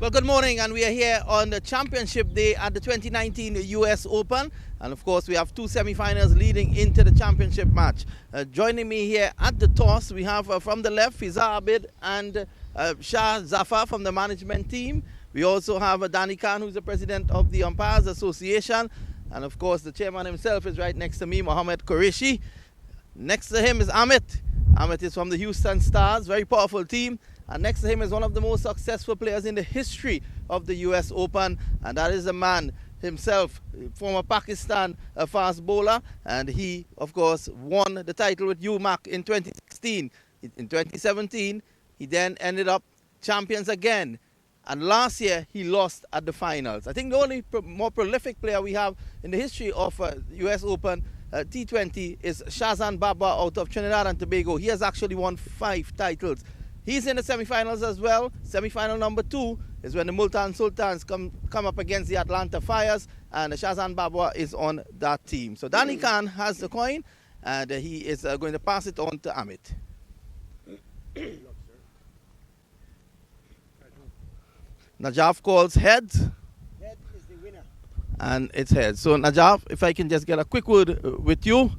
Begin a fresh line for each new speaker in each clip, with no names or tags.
Well, good morning, and we are here on the championship day at the 2019 US Open. And of course, we have two semi-finals leading into the championship match. Joining me here at the toss, we have from the left, Fiza Abid and Shah Zafar from the management team. We also have Danny Khan, who's the president of the Umpires Association. And of course, the chairman himself is right next to me, Mohammed Qureshi. Next to him is Amit. Amit is from the Houston Stars, very powerful team. And next to him is one of the most successful players in the history of the US Open, and that is the man himself, former Pakistan fast bowler, and he, of course, won the title with MAQ in 2016. In 2017, he then ended up champions again, and last year he lost at the finals. I think the only more prolific player we have in the history of US Open T20 is Shazan Baba out of Trinidad and Tobago. He has actually won 5 titles. He's in the semi-finals as well. Semi-final number 2 is when the Multan Sultans come up against the Atlanta Fires, and Shazan Babwa is on that team. So Danny Khan has the coin, and he is going to pass it on to Amit. Najaf calls heads.
Head is the winner.
And it's heads. So Najaf, if I can just get a quick word with you.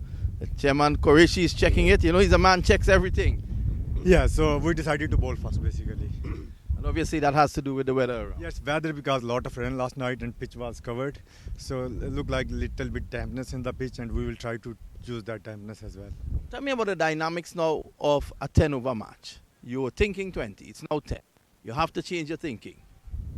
Chairman Qureshi is checking it. You know, he's a man checks everything.
Yeah, so we decided to bowl first basically.
And obviously that has to do with the weather around.
Yes, weather, because a lot of rain last night and pitch was covered. So it looked like little bit dampness in the pitch, and we will try to use that dampness as well.
Tell me about the dynamics now of a 10-over match. You were thinking 20, it's now 10. You have to change your thinking.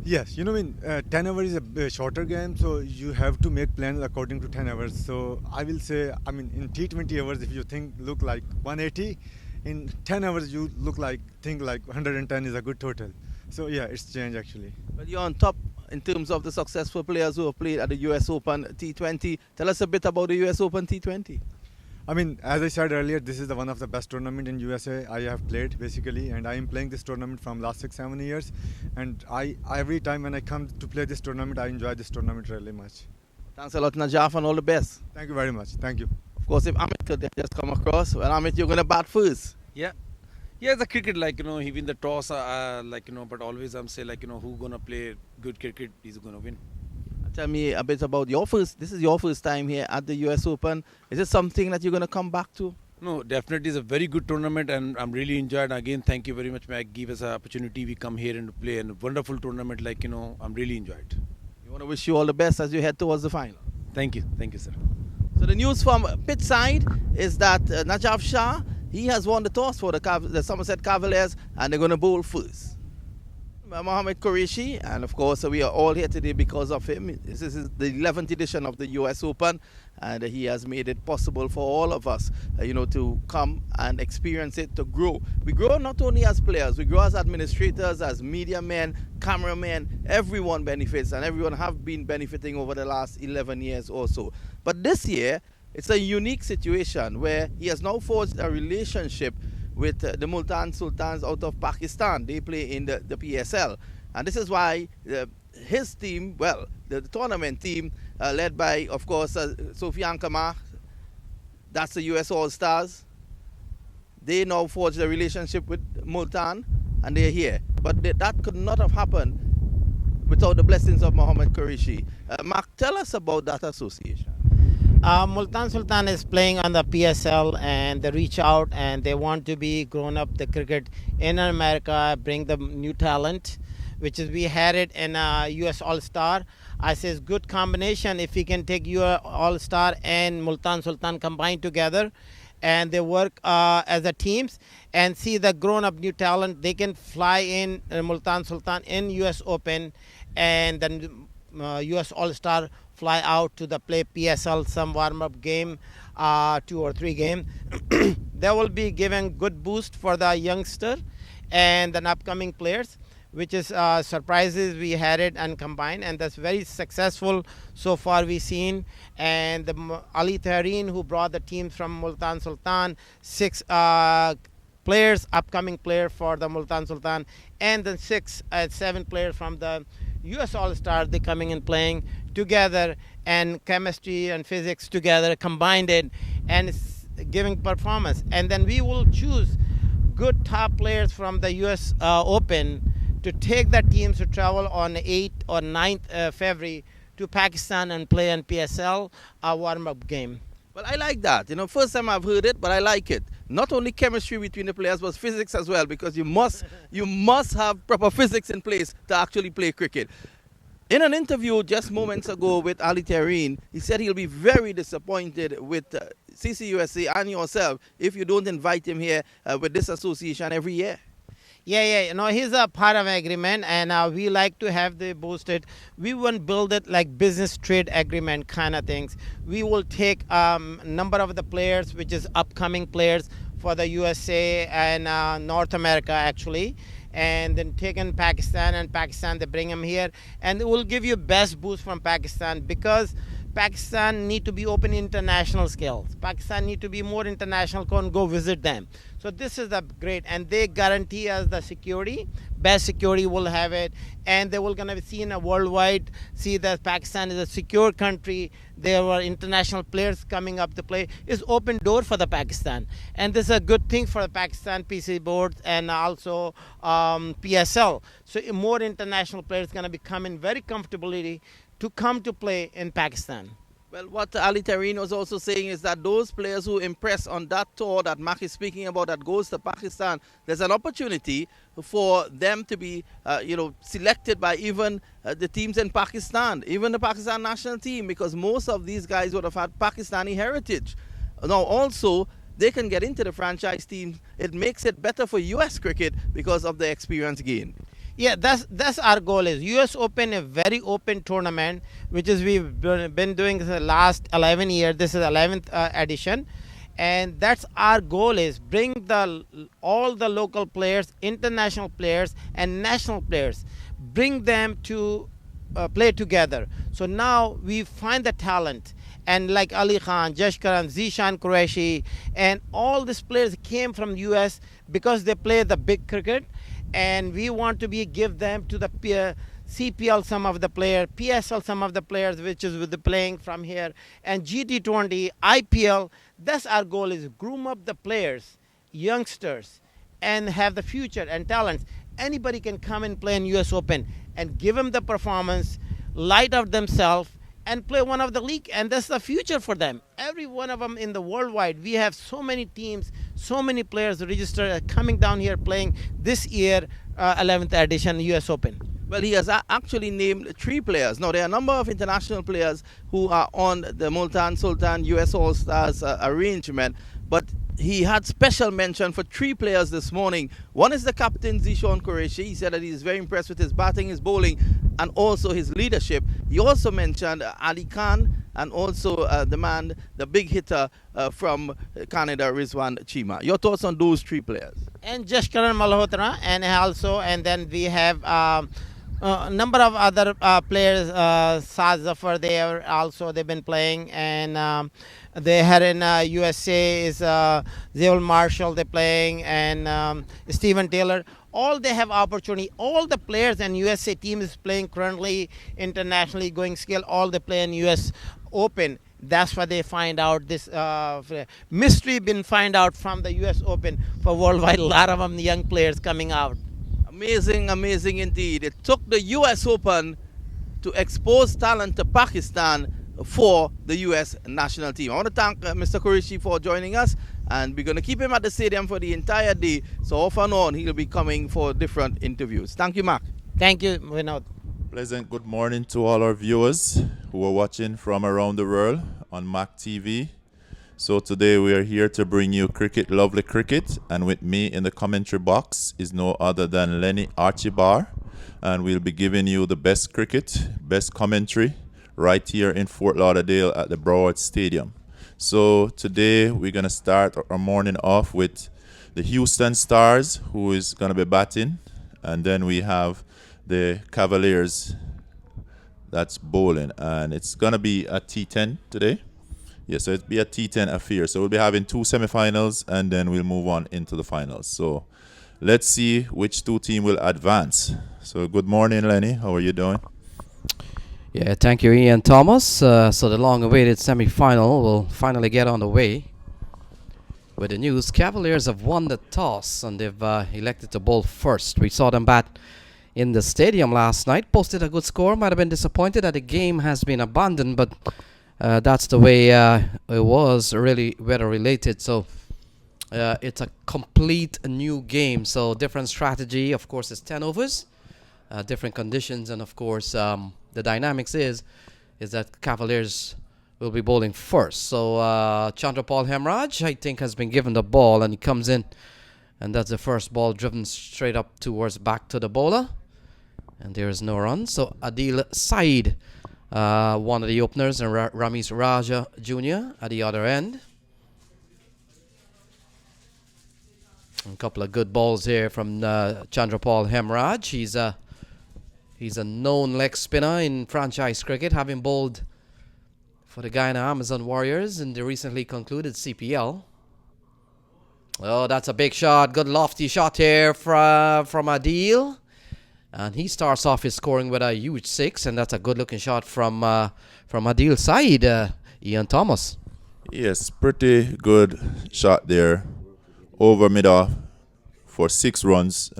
Yes, 10 hours is a shorter game, so you have to make plans according to 10 hours. So I will say, in T20 hours, if you look like 180, in 10 hours you think like 110 is a good total. So yeah, it's changed actually.
Well, you're on top in terms of the successful players who have played at the US Open T20. Tell us a bit about the US Open T20.
As I said earlier, this is one of the best tournament in USA I have played basically, and I am playing this tournament from last 6-7 years, and every time when I come to play this tournament, I enjoy this tournament really much.
Thanks a lot, Najaf, and all the best.
Thank you very much. Thank you.
Of course, if Amit could just come across, well, Amit, you're going to bat first.
Yeah, the cricket, he win the toss, but always I'm say, who gonna play good cricket, he's gonna win.
Tell me a bit about this is your first time here at the US Open. Is it something that you're going to come back to?
No, definitely it's a very good tournament, and I'm really enjoyed. Again, thank you very much, MAQ. Give us an opportunity. We come here and play a wonderful tournament, I'm really enjoyed.
We want to wish you all the best as you head towards the final.
Thank you, sir.
So the news from pitch side is that Najaf Shah, he has won the toss for the Somerset Cavaliers, and they're going to bowl first. Mohammed Qureshi, and of course we are all here today because of him. This is the 11th edition of the US Open, and he has made it possible for all of us to come and experience it, to grow. We grow not only as players, we grow as administrators, as media men, cameramen. Everyone benefits, and everyone have been benefiting over the last 11 years or so. But this year it's a unique situation where he has now forged a relationship with the Multan Sultans out of Pakistan. They play in the PSL, and this is why his team, the tournament team, led by, of course, Sofian Kamar, that's the US All-Stars. They now forged a relationship with Multan, and they're here. But that could not have happened without the blessings of Mohammed Qureshi. Mark, tell us about that association.
Multan Sultan is playing on the PSL, and they reach out and they want to be grown up the cricket in America, bring the new talent, which is we had it in US All-Star. I say it's good combination if we can take US All-Star and Multan Sultan combined together, and they work as a teams and see the grown up new talent. They can fly in Multan Sultan in US Open, and then US All-Star fly out to the play PSL, some warm-up game, 2 or 3 game. They will be giving good boost for the youngster and the upcoming players, which is surprises we had it and combined, and that's very successful so far we've seen. And Ali Tahreen, who brought the team from Multan Sultan, 6 players, upcoming player for the Multan Sultan, and then 7 players from the US All-Star, they coming and playing together, and chemistry and physics together, combined it, and it's giving performance. And then we will choose good top players from the US Open to take the teams to travel on 8th or 9th February to Pakistan and play in PSL, a warm-up game.
Well, I like that. You know, first time I've heard it, but I like it. Not only chemistry between the players, but physics as well, because you must have proper physics in place to actually play cricket. In an interview just moments ago with Ali Tareen, he said he'll be very disappointed with CCUSA and yourself if you don't invite him here with this association every year.
Yeah, you know, he's a part of an agreement, and we like to have the boosted. We won't build it like business trade agreement kind of things. We will take number of the players, which is upcoming players for the USA and North America actually, and then take in Pakistan, and Pakistan they bring them here, and it will give you best boost from Pakistan, because Pakistan need to be open international skills. Pakistan need to be more international. Go visit them. So this is the great, and they guarantee us the security. Best security will have it, and they will gonna be seen worldwide. See that Pakistan is a secure country. There are international players coming up to play. It's open door for the Pakistan, and this is a good thing for the Pakistan PC boards and also PSL. So more international players gonna be coming very comfortably to come to play in Pakistan.
Well, what Ali Tareen was also saying is that those players who impress on that tour that MAQ is speaking about that goes to Pakistan, there's an opportunity for them to be, selected by even the teams in Pakistan, even the Pakistan national team, because most of these guys would have had Pakistani heritage. Now, also, they can get into the franchise team. It makes it better for U.S. cricket because of the experience gained.
Yeah, that's our goal. Is US Open a very open tournament, which is we've been doing the last 11 years. This is 11th edition, and that's our goal, is bring all the local players, international players and national players, bring them to play together. So now we find the talent, and like Ali Khan, Jash Karan, Zishan Qureshi, and all these players came from US because they play the big cricket. And we want to give them to the CPL some of the players, PSL some of the players, which is with the playing from here, and GT20, IPL. That's our goal, is groom up the players, youngsters, and have the future and talents. Anybody can come and play in US Open and give them the performance, light up themselves, and play one of the league, and that's the future for them. Every one of them in the worldwide. We have so many teams, so many players registered coming down here playing this year, 11th edition US Open.
Well, he has actually named 3 players. Now, there are a number of international players who are on the Multan Sultan US All-Stars arrangement, but he had special mention for 3 players this morning. One is the captain, Zishan Qureshi. He said that he is very impressed with his batting, his bowling, and also his leadership. He also mentioned Ali Khan, and also the big hitter from Canada, Rizwan Chima. Your thoughts on those 3 players?
And Jashkaran Malhotra, and then we have a number of other players. Saad Zafar, they've been playing, and they had in USA is Zewel Marshall, they're playing, and Stephen Taylor. All they have opportunity. All the players and USA team is playing currently internationally, going skill. All they play in US Open. That's why they find out this mystery been find out from the US Open for worldwide. A lot of them young players coming out.
Amazing, amazing indeed. It took the US Open to expose talent to Pakistan for the US national team. I want to thank Mr. Qureshi for joining us, and we're going to keep him at the stadium for the entire day. So off and on, he'll be coming for different interviews. Thank you, MAQ.
Thank you, Vinod.
Pleasant good morning to all our viewers who are watching from around the world on MAQ TV. So today we are here to bring you cricket, lovely cricket, and with me in the commentary box is no other than Lenny Archibar, and we'll be giving you the best cricket, best commentary right here in Fort Lauderdale at the Broward Stadium. So today we're going to start our morning off with the Houston Stars, who is going to be batting, and then we have the Cavaliers that's bowling, and it's going to be a T10 today. Yes, so it'll be a T10 affair. So we'll be having 2 semifinals, and then we'll move on into the finals. So let's see which 2 teams will advance. So good morning, Lenny. How are you doing?
Yeah, thank you, Ian Thomas. So the long-awaited semi-final will finally get on the way. With the news, Cavaliers have won the toss, and they've elected to bowl first. We saw them bat in the stadium last night. Posted a good score. Might have been disappointed that the game has been abandoned, but that's the way it was, really weather related. So it's a complete new game. So different strategy. Of course, it's 10 overs, different conditions, and of course the dynamics is that Cavaliers will be bowling first. So Chandrapal Hemraj, I think, has been given the ball, and he comes in, and that's the first ball driven straight up towards back to the bowler, and there is no run. So Adil Saeed, one of the openers, and Ramesh Raja Jr. at the other end. A couple of good balls here from Chandrapal Hemraj. He's a known leg spinner in franchise cricket, having bowled for the Guyana Amazon Warriors in the recently concluded CPL. Oh, that's a big shot. Good lofty shot here from Adil. And he starts off his scoring with a huge 6, and that's a good-looking shot from Adil Saeed, Ian Thomas.
Yes, pretty good shot there. Over mid-off for 6 runs,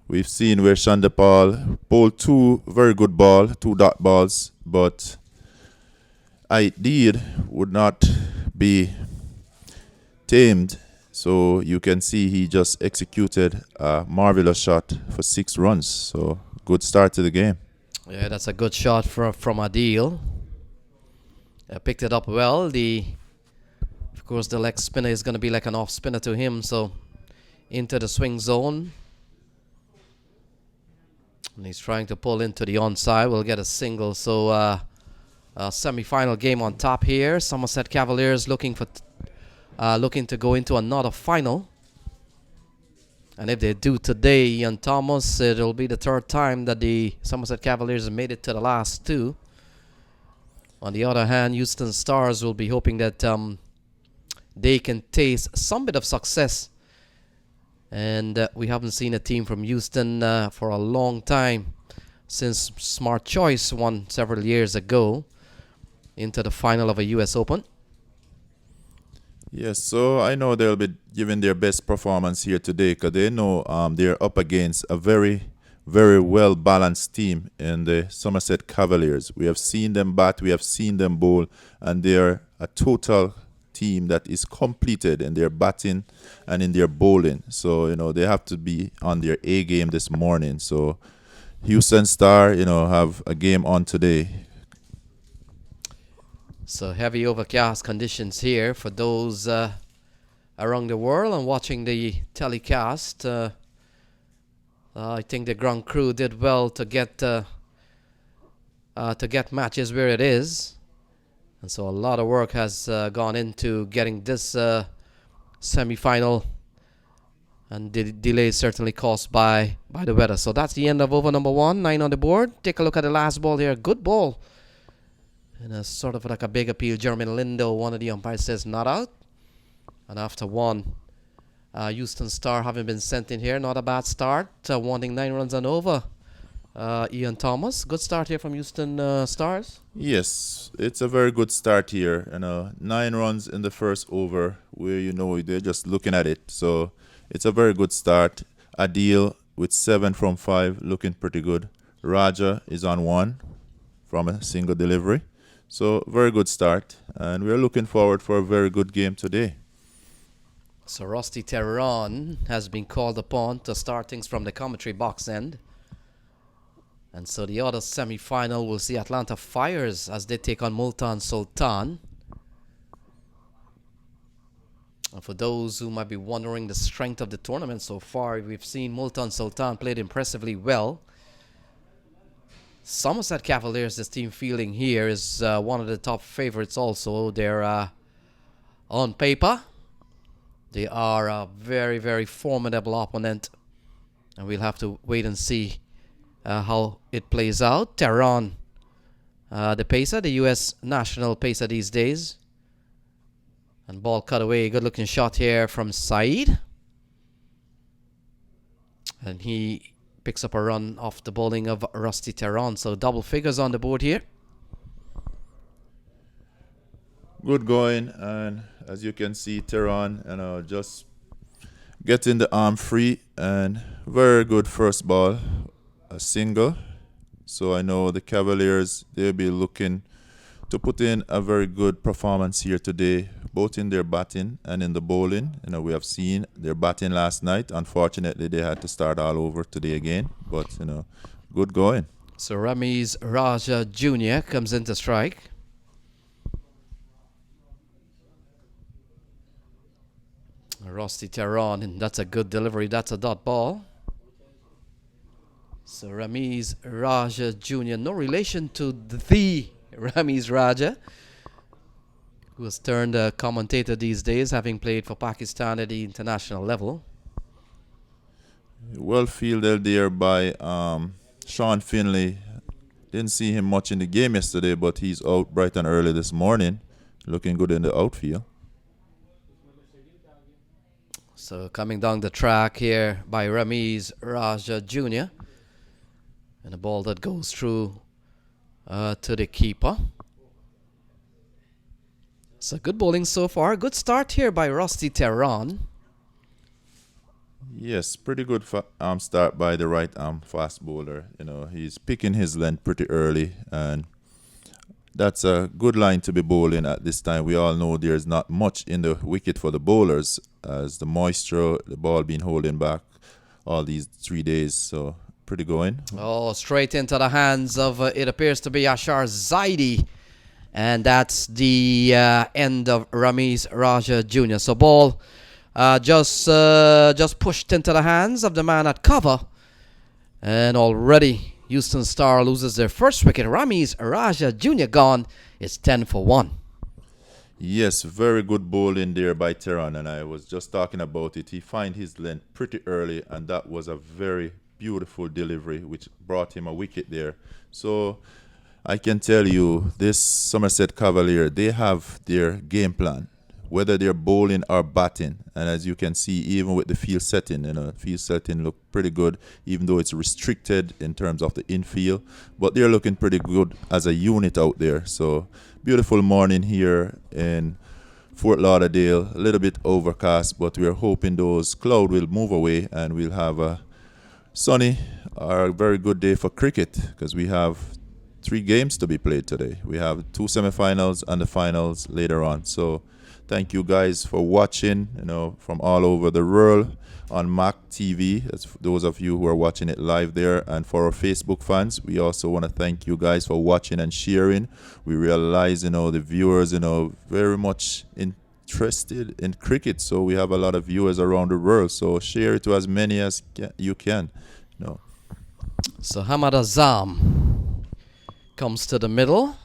We've seen where Chandrapal bowled 2 very good ball, 2 dot balls, but Adil would not be tamed. So you can see he just executed a marvelous shot for 6 runs. So good start to the game.
Yeah, that's a good shot from Adil. Picked it up well. Of course, the leg spinner is going to be like an off spinner to him. So into the swing zone. And he's trying to pull into the onside. We'll get a single. So a semi-final game on top here. Somerset Cavaliers looking to go into another final. And if they do today, Ian Thomas, it'll be the 3rd time that the Somerset Cavaliers have made it to the last 2. On the other hand, Houston Stars will be hoping that they can taste some bit of success. And we haven't seen a team from Houston for a long time, since Smart Choice won several years ago into the final of a U.S. Open.
Yes, so I know they'll be giving their best performance here today, because they know they're up against a very, very well-balanced team in the Somerset Cavaliers. We have seen them bat, we have seen them bowl, and they're a total team that is completed in their batting and in their bowling. So, they have to be on their A game this morning. So, Houston Star, have a game on today.
So, heavy overcast conditions here for those around the world and watching the telecast. I think the ground crew did well to get matches where it is. And so a lot of work has gone into getting this semi-final, and the delay is certainly caused by the weather. So that's the end of over number 1, 9 on the board. Take a look at the last ball here. Good ball. And a sort of like a big appeal. Jeremy Lindo, one of the umpires, says not out. And after 1, Houston Star having been sent in here. Not a bad start. Wanting 9 runs and over. Ian Thomas, good start here from Houston Stars.
Yes, it's a very good start here. 9 runs in the first over, where they're just looking at it. So it's a very good start. Adil with 7 from 5, looking pretty good. Raja is on 1 from a single delivery. So very good start, and we're looking forward for a very good game today.
So Rusty Terran has been called upon to start things from the commentary box end. And so the other semi-final will see Atlanta Fires as they take on Multan Sultan. And for those who might be wondering the strength of the tournament so far, we've seen Multan Sultan played impressively well. Somerset Cavaliers, this team fielding here, is one of the top favorites also. They're on paper. They are a very, very formidable opponent. And we'll have to wait and see how it plays out. Tehran, the pacer, the U.S. national pacer these days. And ball cut away. Good looking shot here from Saeed. And he picks up a run off the bowling of Rusty Tehran. So double figures on the board here.
Good going, and as you can see, Tehran, just getting the arm free, and very good first ball, a single. So I know the Cavaliers, they'll be looking to put in a very good performance here today, both in their batting and in the bowling. You know, we have seen their batting last night. Unfortunately, they had to start all over today again, but you know, good going.
So Ramiz Raja Jr. comes into strike. Rusty Tehran, and that's a good delivery. That's a dot ball. So Ramiz Raja Jr., no relation to the Ramiz Raja, who has turned a commentator these days, having played for Pakistan at the international level.
Well fielded there by Sean Finley. Didn't see him much in the game yesterday, but he's out bright and early this morning, looking good in the outfield.
So coming down the track here by Ramiz Raja Jr. And a ball that goes through to the keeper. So good bowling so far. Good start here by Rusty Tehran.
Yes, pretty good start by the right arm fast bowler. You know, he's picking his length pretty early, and that's a good line to be bowling at this time. We all know there's not much in the wicket for the bowlers, as the moisture, the ball been holding back all these 3 days. So pretty going.
Oh, straight into the hands of, it appears to be Ashar Zaidi. And that's the end of Ramiz Raja Jr. So ball just pushed into the hands of the man at cover. And already Houston Star loses their first wicket. Ramiz Raja Jr. gone. It's 10 for 1.
Yes, very good bowling there by Tehran, and I was just talking about it. He found his length pretty early, and that was a very beautiful delivery, which brought him a wicket there. So I can tell you, this Somerset Cavalier, they have their game plan, whether they're bowling or batting. And as you can see, even with the field setting, you know, field setting look pretty good, even though it's restricted in terms of the infield. But they're looking pretty good as a unit out there. So beautiful morning here in Fort Lauderdale, a little bit overcast, but we're hoping those clouds will move away and we'll have a sunny or a very good day for cricket, because we have 3 games to be played today. We have 2 semifinals and the finals later on. So thank you guys for watching, you know, from all over the world on MAQ TV. That's those of you who are watching it live there. And for our Facebook fans, we also want to thank you guys for watching and sharing. We realize, you know, the viewers, you know, very much interested in cricket. So we have a lot of viewers around the world. So share it to as many as you can. You know.
So Hamad Azam comes to the middle.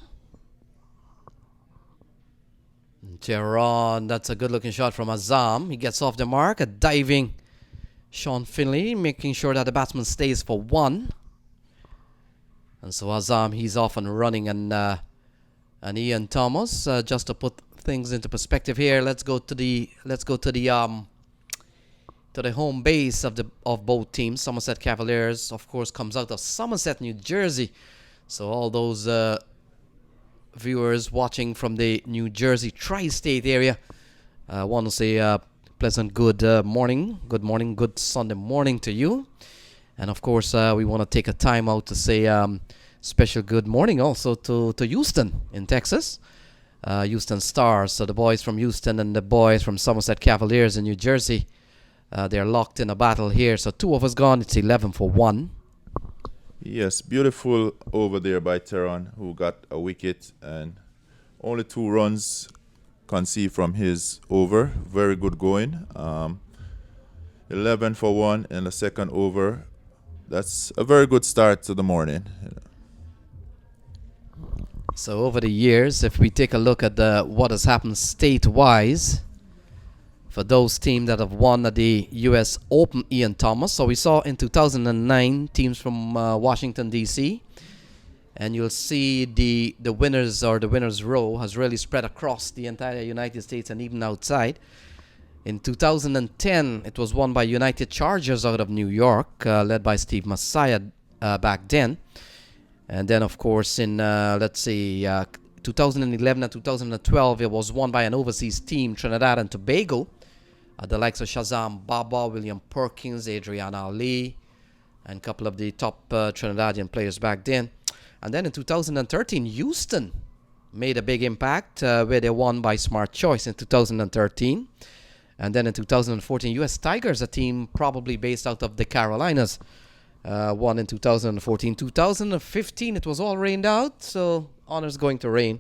Tehran, that's a good looking shot from Azam. He gets off the mark. A diving Sean Finley, making sure that the batsman stays for 1. And so Azam, he's off and running, and Ian Thomas, just to put things into perspective here, let's go to the home base of both teams. Somerset Cavaliers, of course, comes out of Somerset, New Jersey. So all those viewers watching from the New Jersey tri-state area, I want to say pleasant good morning, good Sunday morning to you. And of course, we want to take a time out to say special good morning also to Houston in Texas. Houston Stars, so the boys from Houston and the boys from Somerset Cavaliers in New Jersey, they're locked in a battle here. So 2 of us gone, it's 11 for 1.
Yes, beautiful over there by Tehran, who got a wicket and only 2 runs conceded from his over. Very good going. 11 for 1 in the second over. That's a very good start to the morning.
So over the years, if we take a look at what has happened state-wise for those teams that have won at the U.S. Open, Ian Thomas. So we saw in 2009 teams from Washington, D.C. And you'll see the winners, or the winners row, has really spread across the entire United States and even outside. In 2010, it was won by United Chargers out of New York, led by Steve Messiah back then. And then, of course, in, 2011 and 2012, it was won by an overseas team, Trinidad and Tobago, the likes of Shazam Baba, William Perkins, Adrian Ali, and a couple of the top Trinidadian players back then. And then in 2013, Houston made a big impact where they won by smart choice in 2013. And then in 2014, U.S. Tigers, a team probably based out of the Carolinas, won in 2014. 2015, it was all rained out, so honors going to rain.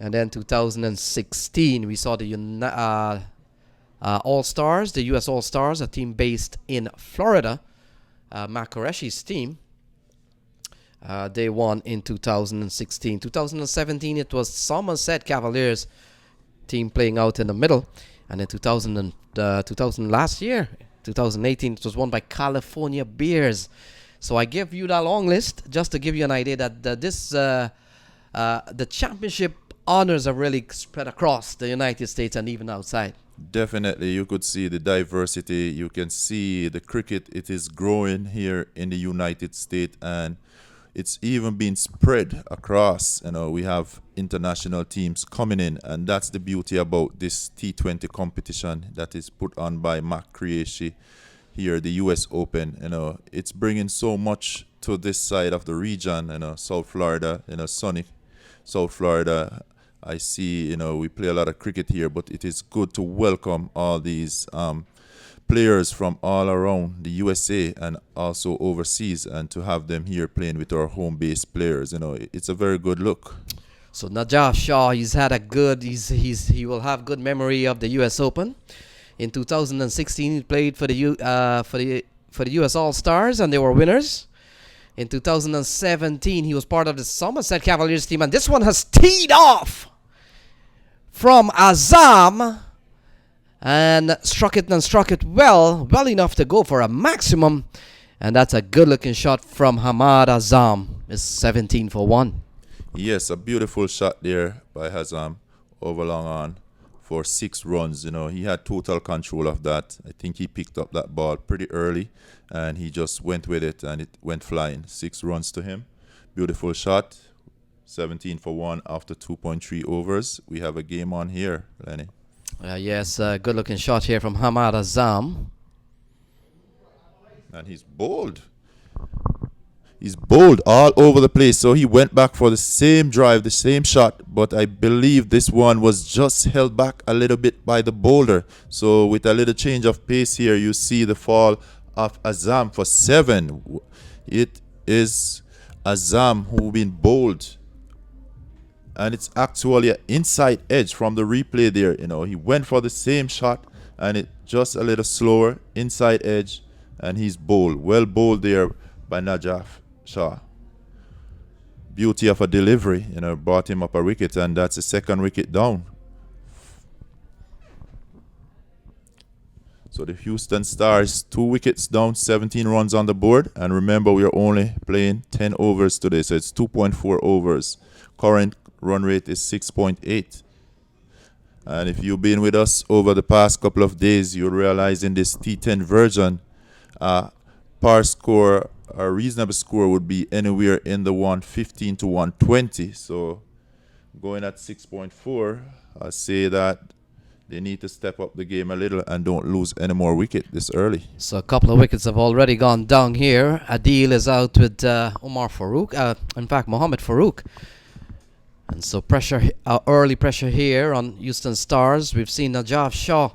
And then 2016, we saw the All-Stars, the U.S. All-Stars, a team based in Florida, Makoreshi's team. They won in 2016. 2017, it was Somerset Cavaliers team playing out in the middle. And in 2000 last year, 2018, it was won by California Bears. So I give you that long list just to give you an idea that the championship honors are really spread across the United States and even outside.
Definitely, you could see the diversity. You can see the cricket. It is growing here in the United States, and it's even been spread across. We have international teams coming in, and that's the beauty about this T20 competition that is put on by MAQ Creation here, the US Open. It's bringing so much to this side of the region. South Florida, sunny South Florida. I see, we play a lot of cricket here, but it is good to welcome all these players from all around the USA and also overseas, and to have them here playing with our home-based players. It's a very good look.
So Najaf Shah, he will have good memory of the US Open. In 2016, he played for the US All-Stars, and they were winners. In 2017, he was part of the Somerset Cavaliers team, and this one has teed off from Azam and struck it well enough to go for a maximum. And that's a good-looking shot from Hamad Azam. It's 17 for 1.
Yes, a beautiful shot there by Azam over long on for 6 runs. He had total control of that. I think he picked up that ball pretty early, and he just went with it, and it went flying. 6 runs to him. Beautiful shot. 17 for 1 after 2.3 overs. We have a game on here, Lenny.
Yes, good looking shot here from Hamad Azam.
And he's bold. He's bold all over the place. So he went back for the same drive, the same shot, but I believe this one was just held back a little bit by the bowler. So with a little change of pace here, you see the fall of Azam for 7. It is Azam who been bowled. And it's actually an inside edge from the replay there. He went for the same shot, and it just a little slower, inside edge, and he's bowled. Well bowled there by Najaf Shah. Beauty of a delivery, brought him up a wicket, and that's the second wicket down. So the Houston Stars, 2 wickets down, 17 runs on the board. And remember, we are only playing 10 overs today, so it's 2.4 overs. Current run rate is 6.8. And if you've been with us over the past couple of days, you'll realize in this T10 version, par score, a reasonable score would be anywhere in the 115 to 120. So going at 6.4, I say that they need to step up the game a little and don't lose any more wicket this early.
So a couple of wickets have already gone down here. Adil is out with Mohamed Farouk. And so pressure, early pressure here on Houston Stars. We've seen Najaf Shah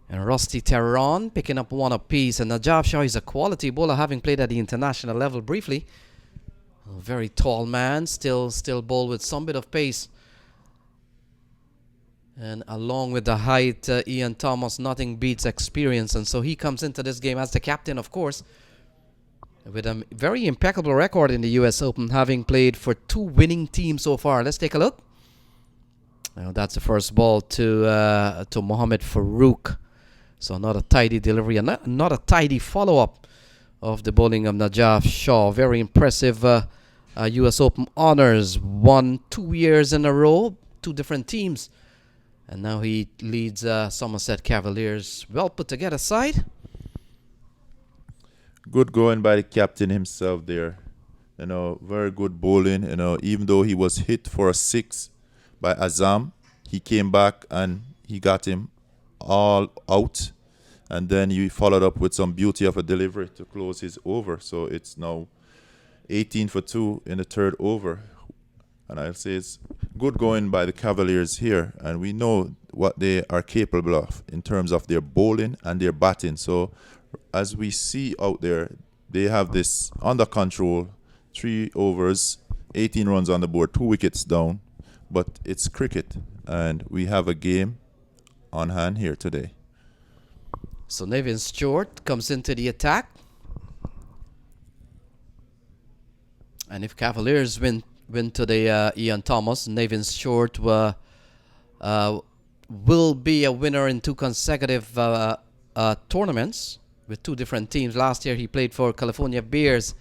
and Rusty Tehran picking up 1 apiece. And Najaf Shah is a quality bowler, having played at the international level briefly. A very tall man, still bowl with some bit of pace. And along with the height, Ian Thomas, nothing beats experience. And so he comes into this game as the captain, of course, with a very impeccable record in the US Open, having played for 2 winning teams so far. Let's take a look. Now that's the first ball to Mohamed Farouk. So not a tidy delivery and not a tidy follow-up of the bowling of Najaf Shah. Very impressive US Open honors. Won 2 years in a row, 2 different teams. And now he leads Somerset Cavaliers. Well put together side.
Good going by the captain himself there. Very good bowling. Even though he was hit for a 6 by Azam, he came back and he got him all out, and then he followed up with some beauty of a delivery to close his over. So it's now 18 for 2 in the third over. And I'll say it's good going by the Cavaliers here, and we know what they are capable of in terms of their bowling and their batting. So as we see out there, they have this under control, 3 overs, 18 runs on the board, 2 wickets down, but it's cricket, and we have a game on hand here today.
So Navin Stewart comes into the attack. And if Cavaliers win to the Ian Thomas, Navin Stewart will be a winner in 2 consecutive tournaments with 2 different teams. Last year he played for California Bears,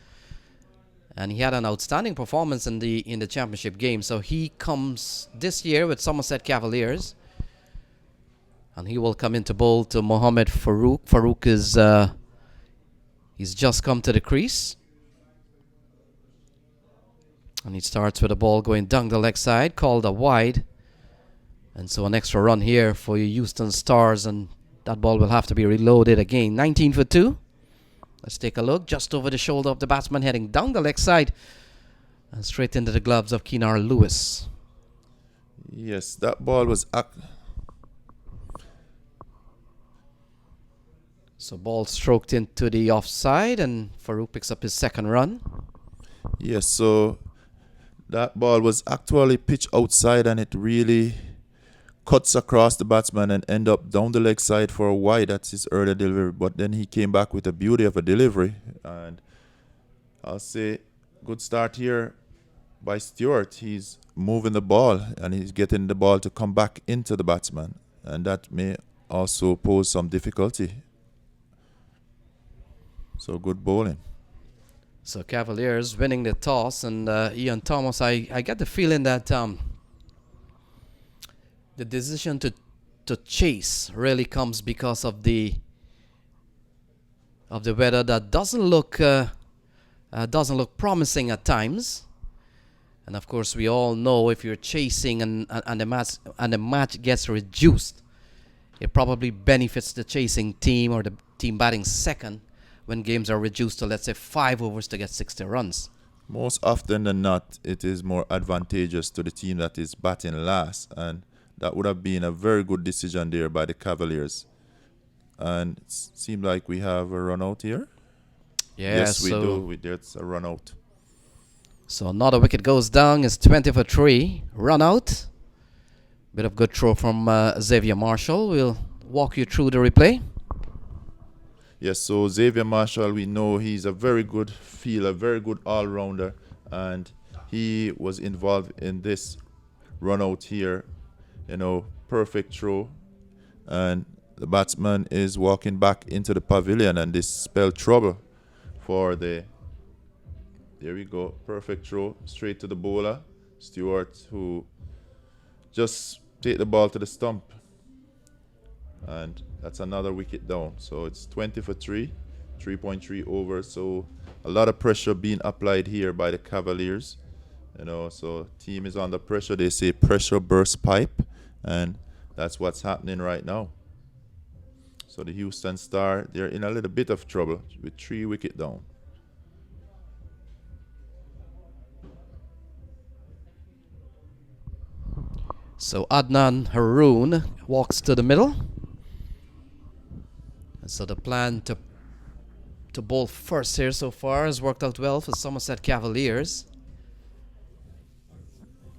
and he had an outstanding performance in the championship game. So he comes this year with Somerset Cavaliers, and he will come into bowl to Mohamed Farouk. Farouk is he's just come to the crease. And he starts with a ball going down the leg side, called a wide. And so an extra run here for your Houston Stars, and that ball will have to be reloaded again. 19 for 2. Let's take a look. Just over the shoulder of the batsman, heading down the leg side and straight into the gloves of Keenar Lewis.
Yes, that ball was...
So ball stroked into the offside, and Farouk picks up his second run.
Yes, so that ball was actually pitched outside, and it really cuts across the batsman and end up down the leg side for a wide. That's his earlier delivery, but then he came back with a beauty of a delivery, and I'll say good start here by Stewart. He's moving the ball, and he's getting the ball to come back into the batsman, and that may also pose some difficulty. So good bowling.
So Cavaliers winning the toss, and Ian Thomas, I get the feeling that the decision to chase really comes because of the weather that doesn't look promising at times. And of course, we all know if you're chasing and the match gets reduced, it probably benefits the chasing team or the team batting second when games are reduced to, let's say, 5 overs to get 60 runs.
Most often than not, it is more advantageous to the team that is batting last, and that would have been a very good decision there by the Cavaliers. And it seems like we have a run out here.
Yeah,
yes, we do. There's a run out.
So another wicket goes down. It's 20 for 3. Run out. Bit of good throw from Xavier Marshall. We'll walk you through the replay.
Yes, so Xavier Marshall, we know he's a very good fielder, very good all-rounder, and he was involved in this run out here. You know, perfect throw, and the batsman is walking back into the pavilion, and this spelled trouble for the... There we go, perfect throw, straight to the bowler, Stewart, who just take the ball to the stump. And that's another wicket down. So it's 20 for 3, 3.3 overs. So a lot of pressure being applied here by the Cavaliers. You know, so team is under pressure. They say pressure burst pipe, and that's what's happening right now. So the Houston Star, they're in a little bit of trouble with 3 wickets down.
So Adnan Haroon walks to the middle. And so the plan to bowl first here so far has worked out well for Somerset Cavaliers.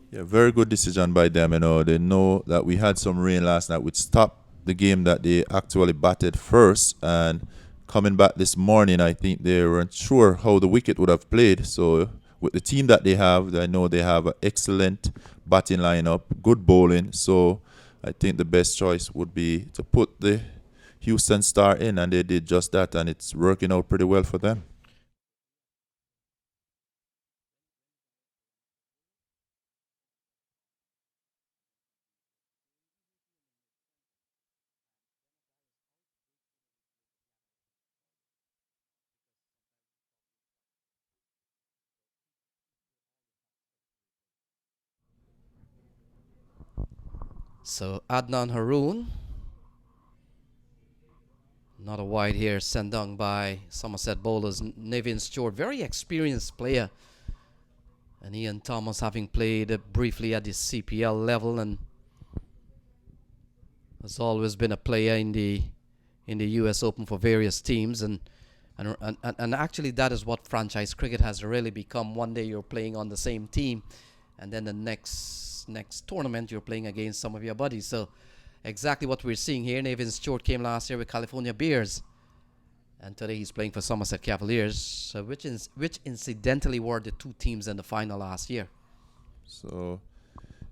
Yeah, very good decision by them. You know, they know that we had some rain last night, which stopped the game that they actually batted first. And coming back this morning, I think they weren't sure how the wicket would have played. So with the team that they have, I know they have an excellent batting lineup, good bowling. So I think the best choice would be to put the Houston Star in, and they did just that, and it's working out pretty well for them.
So Adnan Haroon Not a wide here, sent down by Somerset bowlers. Navin Stewart, very experienced player. And Ian Thomas having played briefly at the CPL level and has always been a player in the US Open for various teams. And actually that is what franchise cricket has really become. One day you're playing on the same team and then the next tournament you're playing against some of your buddies. So exactly what we're seeing here. Navin Stewart came last year with California Bears, and today he's playing for Somerset Cavaliers, which incidentally were the two teams in the final last year.
So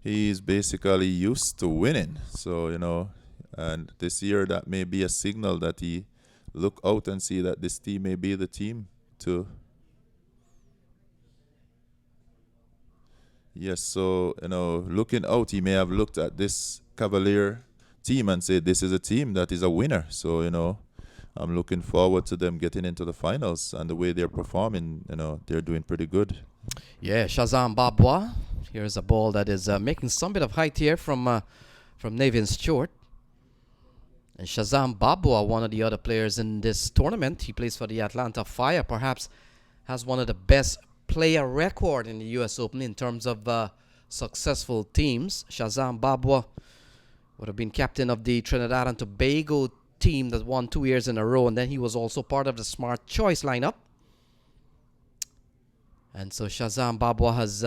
he's basically used to winning. So, and this year that may be a signal that he look out and see that this team may be the team to. Yes, so, looking out, he may have looked at this Cavalier team and said, this is a team that is a winner. So, I'm looking forward to them getting into the finals, and the way they're performing, they're doing pretty good.
Yeah, Shazam Babwa. Here's a ball that is making some bit of height here from Navin Stewart. And Shazam Babwa, one of the other players in this tournament, he plays for the Atlanta Fire, perhaps has one of the best player record in the US Open in terms of successful teams. Shazam Babwa would have been captain of the Trinidad and Tobago team that won 2 years in a row, and then he was also part of the Smart Choice lineup. And so Shazam Babwa has,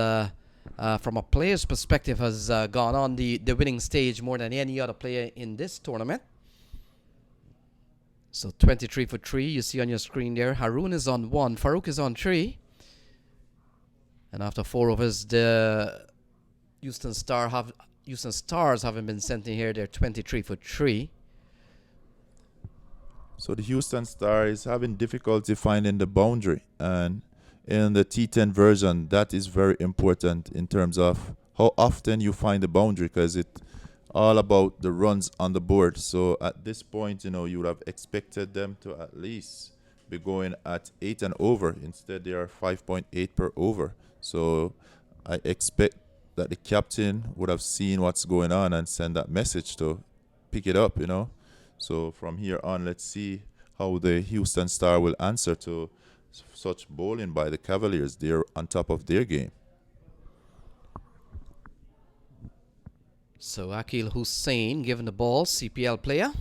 from a player's perspective, has gone on the winning stage more than any other player in this tournament. So 23 for 3, you see on your screen there. Haroon is on 1, Farouk is on 3. And after 4 overs, the Houston Stars haven't been sent in here. They're 23 for 3.
So the Houston Star is having difficulty finding the boundary, and in the T10 version, that is very important in terms of how often you find the boundary, because it's all about the runs on the board. So at this point, you would have expected them to at least be going at 8 and over. Instead, they are 5.8 per over. So I expect that the captain would have seen what's going on and send that message to pick it up, So from here on, let's see how the Houston Star will answer to such bowling by the Cavaliers. They're on top of their game.
So Akil Hussain given the ball, CPL player.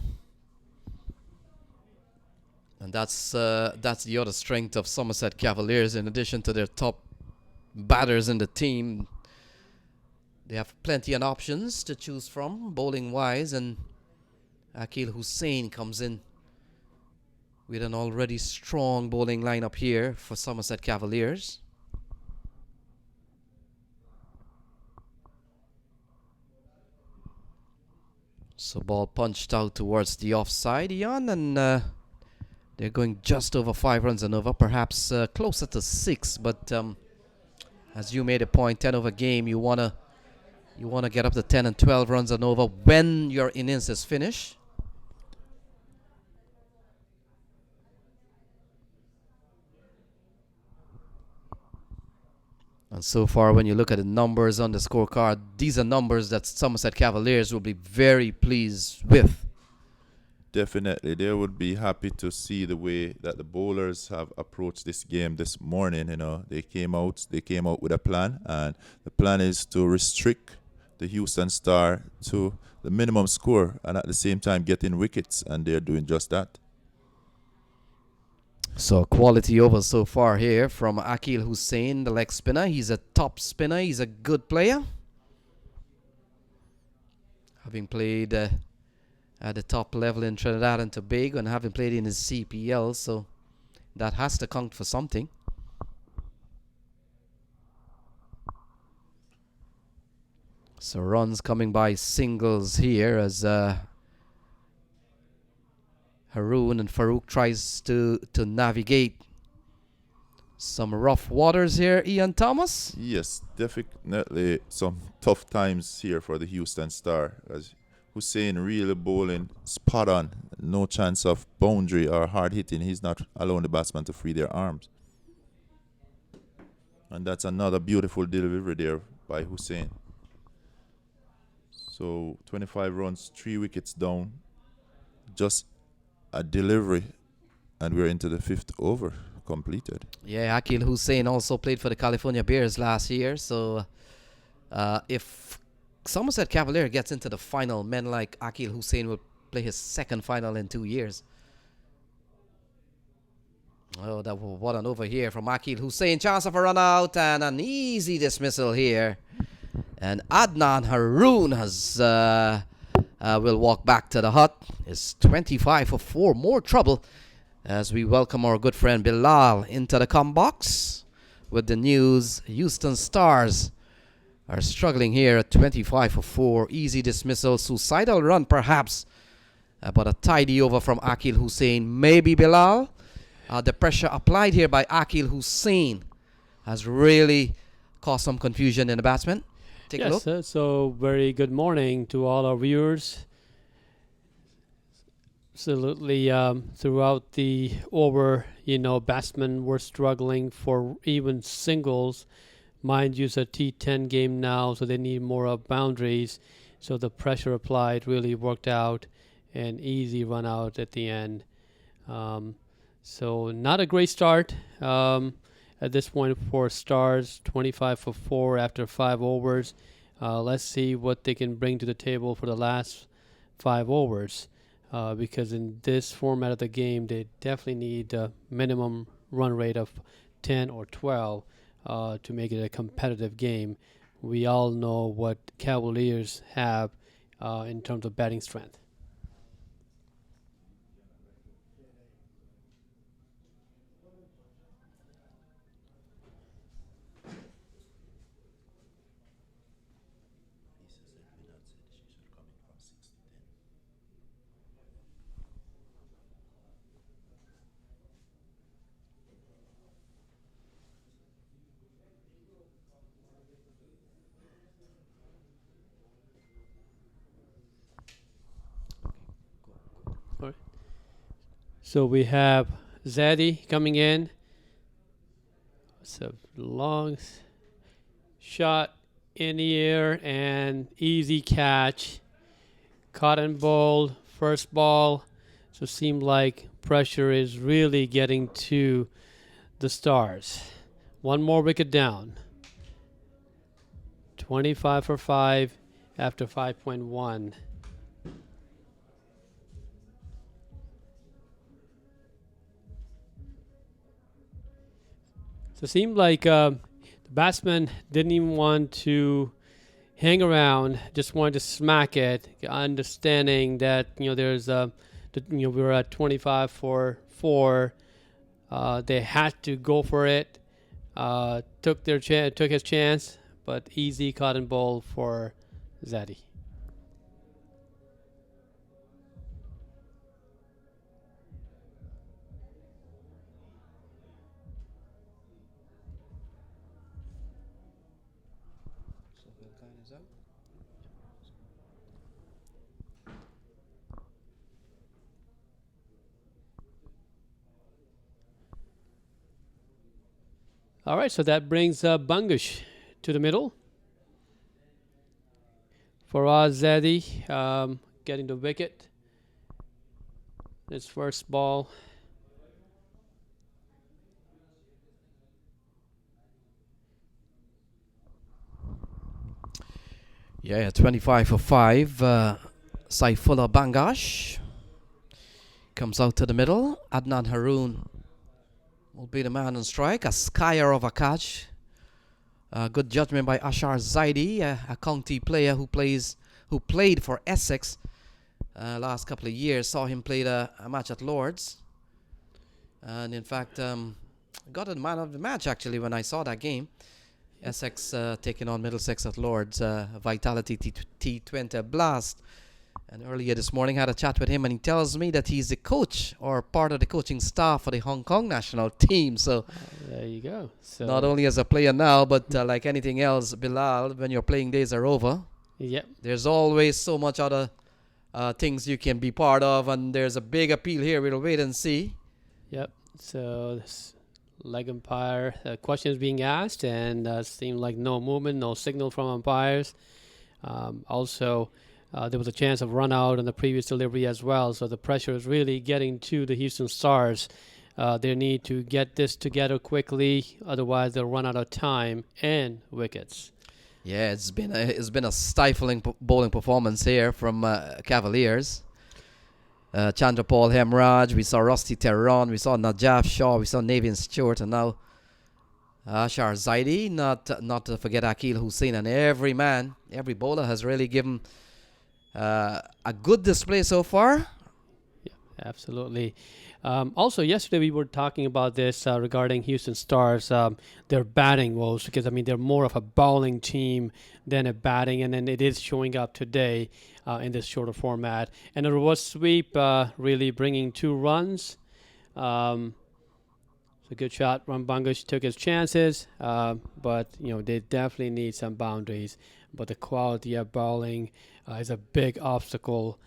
And that's the other strength of Somerset Cavaliers. In addition to their top batters in the team, they have plenty of options to choose from bowling wise, and Akil Hussain comes in with an already strong bowling lineup here for Somerset Cavaliers. So ball punched out towards the offside, Ian, and they're going just over 5 runs and over, perhaps closer to 6. But as you made a point, 10 over game, you wanna get up to 10 and 12 runs and over when your innings is finished. And so far, when you look at the numbers on the scorecard, these are numbers that Somerset Cavaliers will be very pleased with.
Definitely, they would be happy to see the way that the bowlers have approached this game this morning. They came out with a plan, and the plan is to restrict the Houston Star to the minimum score and at the same time getting wickets, and they're doing just that.
So quality over so far here from Akil Hussain, the leg spinner. He's a top spinner. He's a good player, having played at the top level in Trinidad and Tobago and having played in his CPL, so that has to count for something. So runs coming by singles here as Haroon and Farouk tries to navigate some rough waters here. Ian Thomas?
Yes, definitely some tough times here for the Houston Star, as Hussain really bowling spot on. No chance of boundary or hard hitting. He's not allowing the batsman to free their arms. And that's another beautiful delivery there by Hussain. So 25 runs, 3 wickets down. Just a delivery, and we're into the 5th over completed.
Yeah, Akil Hussain also played for the California Bears last year. So if Somerset Cavalier gets into the final, men like Akil Hussain will play his 2nd final in 2 years. Oh, that what an over here from Akil Hussain. Chance of a run out and an easy dismissal here. And Adnan Haroon has will walk back to the hut. It's 25 for 4. More trouble as we welcome our good friend Bilal into the com box with the news. Houston Stars are struggling here at 25 for 4. Easy dismissal, suicidal run perhaps, but a tidy over from Akil Hussain. Maybe Bilal. The pressure applied here by Akil Hussain has really caused some confusion in the batsman. Take a look.
Yes, so very good morning to all our viewers. Absolutely, throughout the over, batsmen were struggling for even singles. Mind you, it's a T10 game now, so they need more boundaries. So the pressure applied really worked out, an easy run out at the end. So not a great start at this point for Stars, 25 for 4 after 5 overs. Let's see what they can bring to the table for the last 5 overs. Because in this format of the game, they definitely need a minimum run rate of 10 or 12 to make it a competitive game. We all know what Cavaliers have in terms of batting strength. So we have Zadie coming in. It's a long shot in the air and easy catch. Cotton ball, first ball. So it seemed like pressure is really getting to the Stars. One more wicket down. 25 for 5 after 5.1. So it seemed like the batsman didn't even want to hang around, just wanted to smack it, understanding that there's we were at 25 for 4. They had to go for it. Took his chance, but easy cotton ball for Zadie. All right, so that brings Bungish to the middle. Faraz Zadie getting the wicket. His first ball.
Yeah, 25 for 5. Saifullah Bangash comes out to the middle. Adnan Haroon will be the man on strike. A skier of a catch. Good judgment by Ashar Zaidi, a county player who played for Essex last couple of years. Saw him play a match at Lords, and in fact got a man of the match actually when I saw that game. Essex taking on Middlesex at Lords, Vitality T20 Blast. And earlier this morning, I had a chat with him, and he tells me that he's the coach or part of the coaching staff for the Hong Kong national team. So
there you go. So
not only as a player now, but like anything else, Bilal, when your playing days are over,
yep,
there's always so much other things you can be part of, and there's a big appeal here. We'll wait and see.
Yep. So this leg umpire questions being asked, and seemed like no movement, no signal from umpires. Also, There was a chance of run out on the previous delivery as well, so the pressure is really getting to the Houston Stars. They need to get this together quickly, otherwise they'll run out of time and wickets.
Yeah, it's been a stifling bowling performance here from Cavaliers. Chandrapal Hemraj, we saw Rusty Tehran, we saw Najaf Shaw, we saw Navian Stewart, and now Ashar Zaidi, not to forget Akil Hussain, and every bowler has really given a good display so far.
Yeah, absolutely. Also, yesterday we were talking about this regarding Houston Stars, their batting woes, because, I mean, they're more of a bowling team than a batting, and then it is showing up today in this shorter format. And a reverse sweep really bringing 2 runs. It's a good shot. Rambangush took his chances, but, they definitely need some boundaries. But the quality of bowling is a big obstacle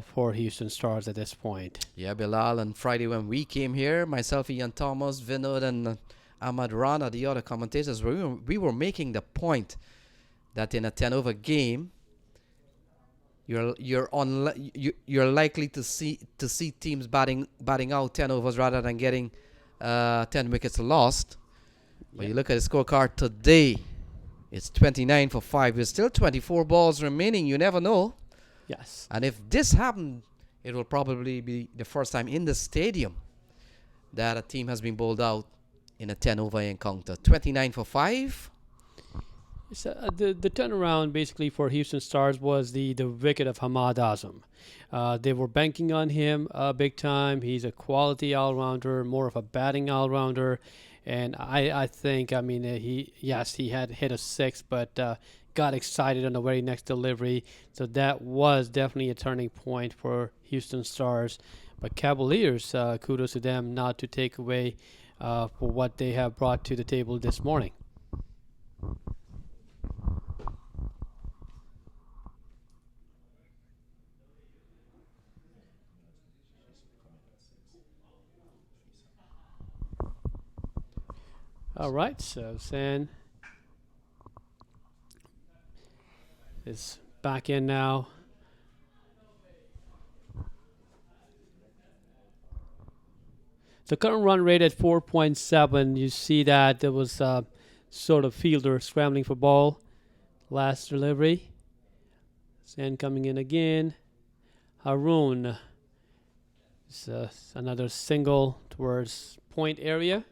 for Houston Stars at this point.
Yeah, Bilal, and Friday when we came here, myself, Ian Thomas, Vinod, and Ahmad Rana, the other commentators, we were making the point that in a 10-over game, you're likely to see teams batting out 10 overs rather than getting 10 wickets lost. When you look at the scorecard today, it's 29 for 5. There's still 24 balls remaining. You never know.
Yes.
And if this happened, it will probably be the first time in the stadium that a team has been bowled out in a 10-over encounter. 29 for 5.
So, the turnaround basically for Houston Stars was the wicket of Hamad Azam. They were banking on him big time. He's a quality all-rounder, more of a batting all-rounder. And I think, I mean, he had hit a 6, but got excited on the very next delivery. So that was definitely a turning point for Houston Stars. But Cavaliers, kudos to them not to take away for what they have brought to the table this morning. All right, so San is back in now. The current run rate at 4.7. You see that there was sort of fielder scrambling for ball last delivery. San coming in again. Haroon. It's another single towards point area.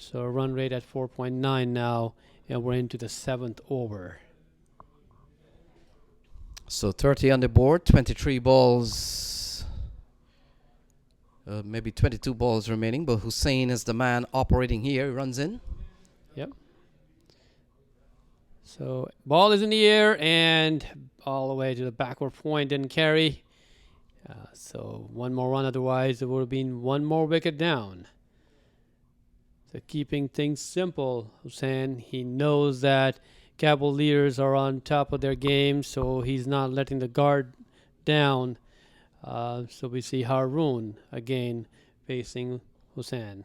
So a run rate at 4.9 now, and we're into the 7th over.
So 30 on the board, 23 balls, maybe 22 balls remaining, but Hussain is the man operating here. He runs in.
Yep. So ball is in the air and all the way to the backward point, didn't carry. So one more run, otherwise there would have been one more wicket down. So keeping things simple, Hussain, he knows that Cavaliers are on top of their game, so he's not letting the guard down. So we see Haroon again facing Hussain.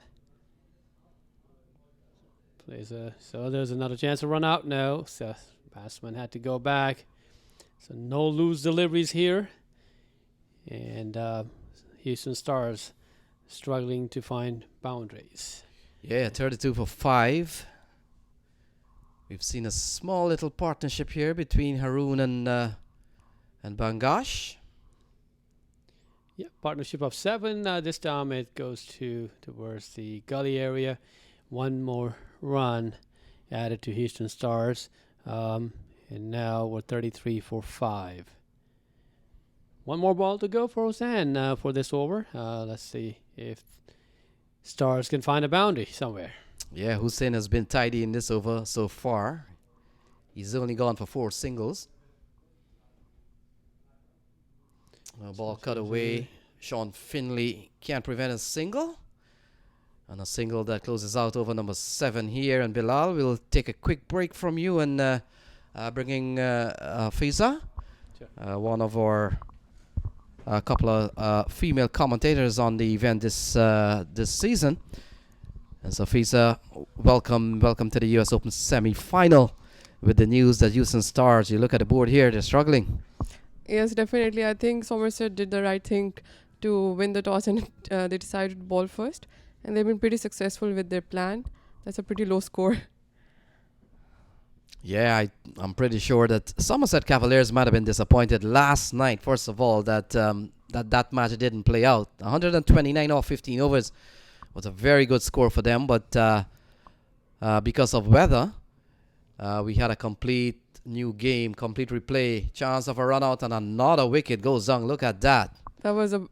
So there's another chance to run out now. So batsman had to go back. So no loose deliveries here. And Houston Stars struggling to find boundaries.
Yeah, 32 for 5. We've seen a small little partnership here between Haroon and Bangash.
Yeah, partnership of 7. This time it goes towards the gully area. One more run added to Houston Stars. And now we're 33 for 5. One more ball to go for Hussain for this over. Let's see if Stars can find a boundary somewhere.
Yeah, Hussain has been tidy in this over so far. He's only gone for 4 singles. Ball cut away. Sean Finley can't prevent a single. And a single that closes out over number 7 here. And Bilal, we'll take a quick break from you and bringing Fiza,
Sure.
one of our couple of female commentators on the event this season. And so Fiza, welcome to the US Open semi-final with the news that Houston Stars, you look at the board here, they're struggling.
Yes, definitely. I think Somerset did the right thing to win the toss and they decided to ball first. And they've been pretty successful with their plan. That's a pretty low score.
Yeah, I'm pretty sure that Somerset Cavaliers might have been disappointed last night, first of all, that that match didn't play out. 129 off 15 overs was a very good score for them, but because of weather, we had a complete new game, complete replay, chance of a run out, and another wicket goes down. Look at that.
That was a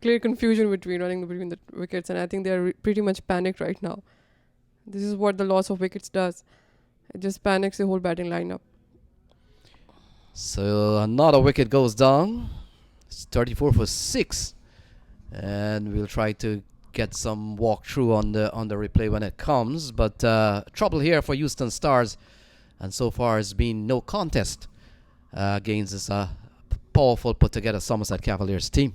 clear confusion running between the wickets, and I think they're pretty much panicked right now. This is what the loss of wickets does. It just panics the whole batting lineup.
So another wicket goes down. It's 34 for 6. And we'll try to get some walkthrough on the replay when it comes. But trouble here for Houston Stars. And so far it's been no contest against this powerful put together Somerset Cavaliers team.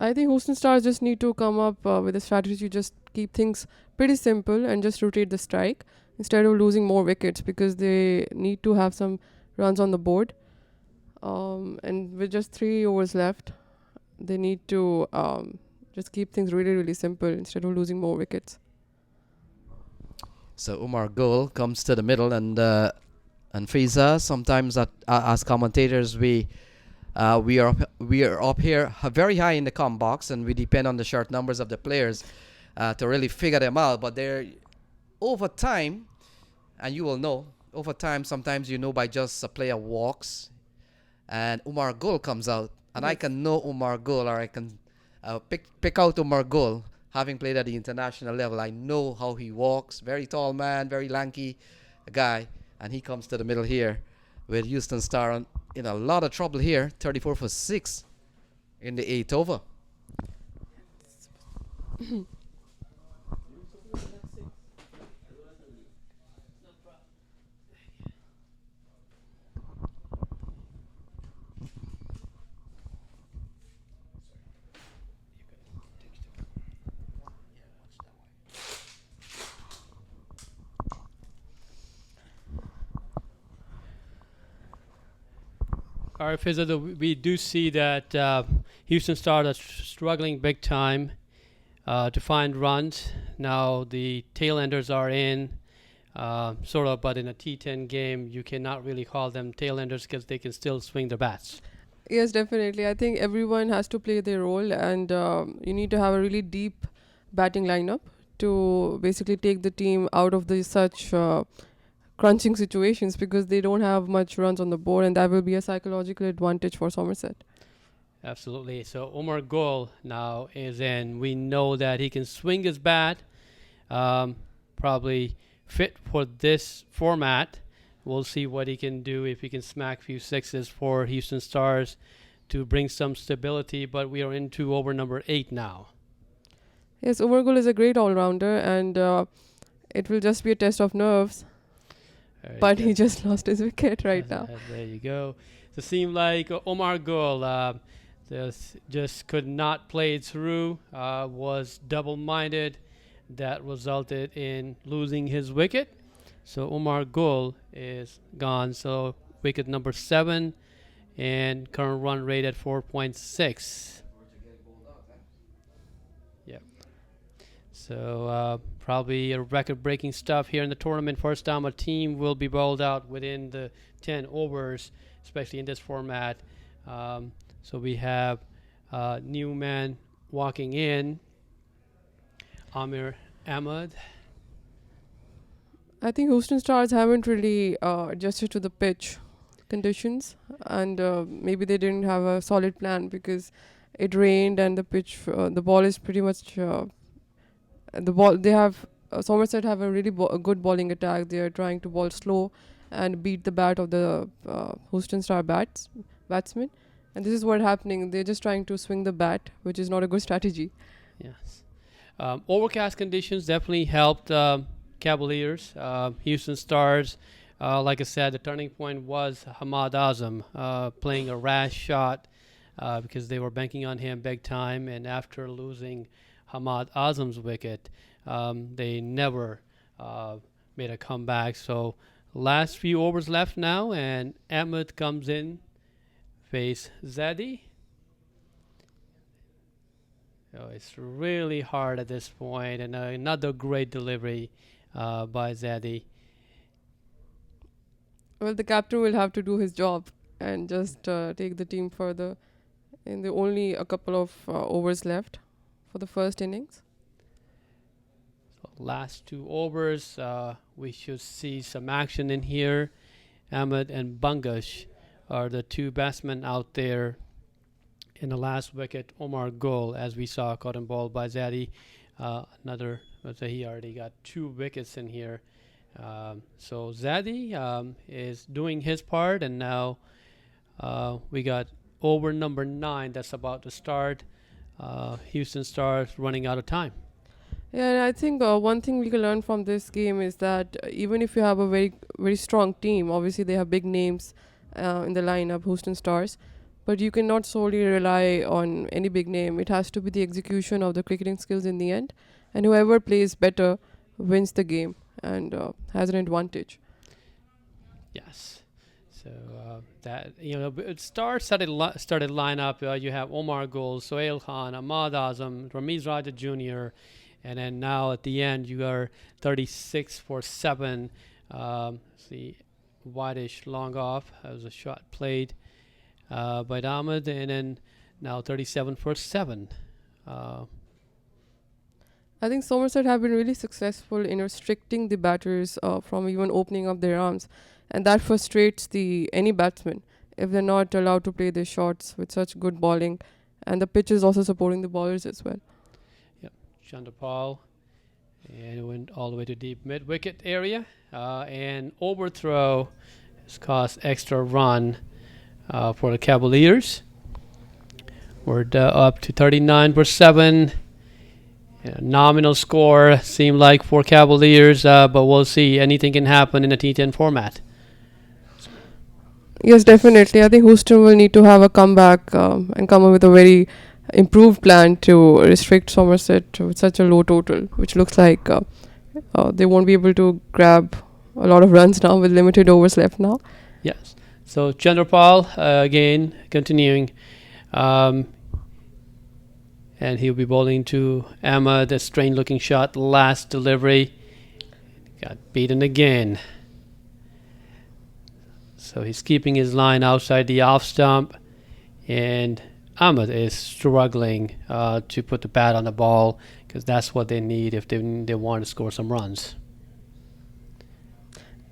I think Houston Stars just need to come up with a strategy, just keep things pretty simple and just rotate the strike instead of losing more wickets, because they need to have some runs on the board. And with just 3 overs left, they need to just keep things really, really simple instead of losing more wickets.
So Umar Gul comes to the middle, and Fiza, sometimes as commentators we are up here very high in the comm box, and we depend on the short numbers of the players to really figure them out. But they're over time, and you will know over time. Sometimes you know by just a player walks, and Umar Gul comes out, and I can know Umar Gul, or I can pick out Umar Gul, having played at the international level. I know how he walks. Very tall man, very lanky guy, and he comes to the middle here with Houston Star in a lot of trouble here. 34 for 6 in the 8th over.
All right, Fizza, we do see that Houston Stars are struggling big time to find runs. Now the tailenders are in, sort of, but in a T10 game, you cannot really call them tailenders because they can still swing their bats.
Yes, definitely. I think everyone has to play their role, and you need to have a really deep batting lineup to basically take the team out of the such crunching situations, because they don't have much runs on the board, and that will be a psychological advantage for Somerset.
Absolutely. So Omar Gul now is in. We know that he can swing his bat, probably fit for this format. We'll see what he can do, if he can smack a few sixes for Houston Stars to bring some stability. But we are into over number 8 now.
Yes, Omar Gul is a great all-rounder, and it will just be a test of nerves. But he just lost his wicket right now.
There you go. So it seemed like Omar Gul just could not play it through, was double-minded. That resulted in losing his wicket. So Omar Gul is gone. So wicket number 7, and current run rate at 4.6. So probably a record-breaking stuff here in the tournament. First time a team will be bowled out within the 10 overs, especially in this format. So we have new man walking in, Amir Ahmed.
I think Houston Stars haven't really adjusted to the pitch conditions, and maybe they didn't have a solid plan because it rained and the pitch, the ball is pretty much... the ball they have Somerset have a really a good bowling attack. They are trying to bowl slow and beat the bat of the Houston Star batsmen, and this is what happening. They're just trying to swing the bat, which is not a good strategy.
Yes, overcast conditions definitely helped Cavaliers. Houston Stars, like I said, the turning point was Hamad Azam playing a rash shot because they were banking on him big time, and after losing Hamad Azam's wicket, they never made a comeback. So last few overs left now, and Ahmed comes in, face Zadie. Oh, it's really hard at this point, and another great delivery by Zadie.
Well, the captain will have to do his job and just take the team further. In the only a couple of overs left for the first innings.
So last 2 overs, we should see some action in here. Ahmed and Bungash are the 2 batsmen out there. In the last wicket, Omar Gul, as we saw, caught and ball by Zadie. He already got 2 wickets in here. So Zadie is doing his part, and now we got over number 9 that's about to start. Houston Stars running out of time.
Yeah, and I think one thing we can learn from this game is that even if you have a very, very strong team, obviously they have big names in the lineup, Houston Stars, but you cannot solely rely on any big name. It has to be the execution of the cricketing skills in the end, and whoever plays better wins the game and has an advantage.
Yes. So that it started lineup. You have Omar Gul, Sohail Khan, Ahmad Azam, Ramiz Raja Jr., and then now at the end you are 36 for 7. See, whitish long off. That was a shot played by Ahmed, and then now 37 for 7.
I think Somerset have been really successful in restricting the batters from even opening up their arms, and that frustrates any batsman if they're not allowed to play their shots with such good bowling, and the pitch is also supporting the bowlers as well.
Yep, Chandrapal, and it went all the way to deep mid-wicket area, and overthrow has cost extra run for the Cavaliers. We're up to 39 for 7. Nominal score seemed like for Cavaliers, but we'll see. Anything can happen in a T10 format.
Yes, definitely. I think Houston will need to have a comeback and come up with a very improved plan to restrict Somerset with such a low total, which looks like they won't be able to grab a lot of runs now with limited overs left now.
Yes. So Chandrapal again continuing. And he'll be bowling to Ahmed, a strange looking shot, last delivery. Got beaten again. So he's keeping his line outside the off stump. And Ahmed is struggling to put the bat on the ball, because that's what they need if they want to score some runs.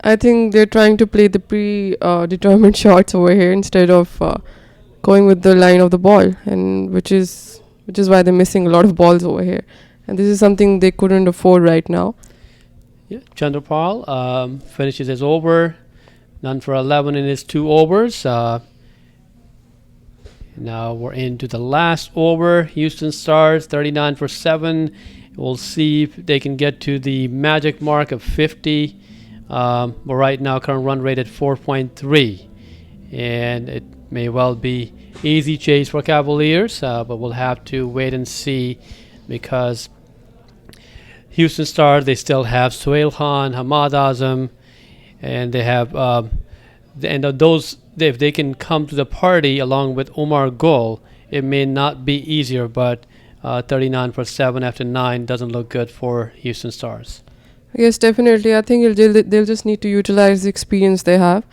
I think they're trying to play the predetermined shots over here instead of going with the line of the ball, and which is why they're missing a lot of balls over here. And this is something they couldn't afford right now.
Yeah, Chandrapal finishes his over. None for 11 in his 2 overs. Now we're into the last over. Houston Stars, 39 for 7. We'll see if they can get to the magic mark of 50. But right now, current run rate at 4.3. And it may well be easy chase for Cavaliers, but we'll have to wait and see, because Houston Stars, they still have Sohail Khan, Ahmad Azam, and they have those. If they can come to the party along with Omar Gul, it may not be easier, but 39 for 7 after 9 doesn't look good for Houston Stars.
Yes, definitely. I think they'll just need to utilize the experience they have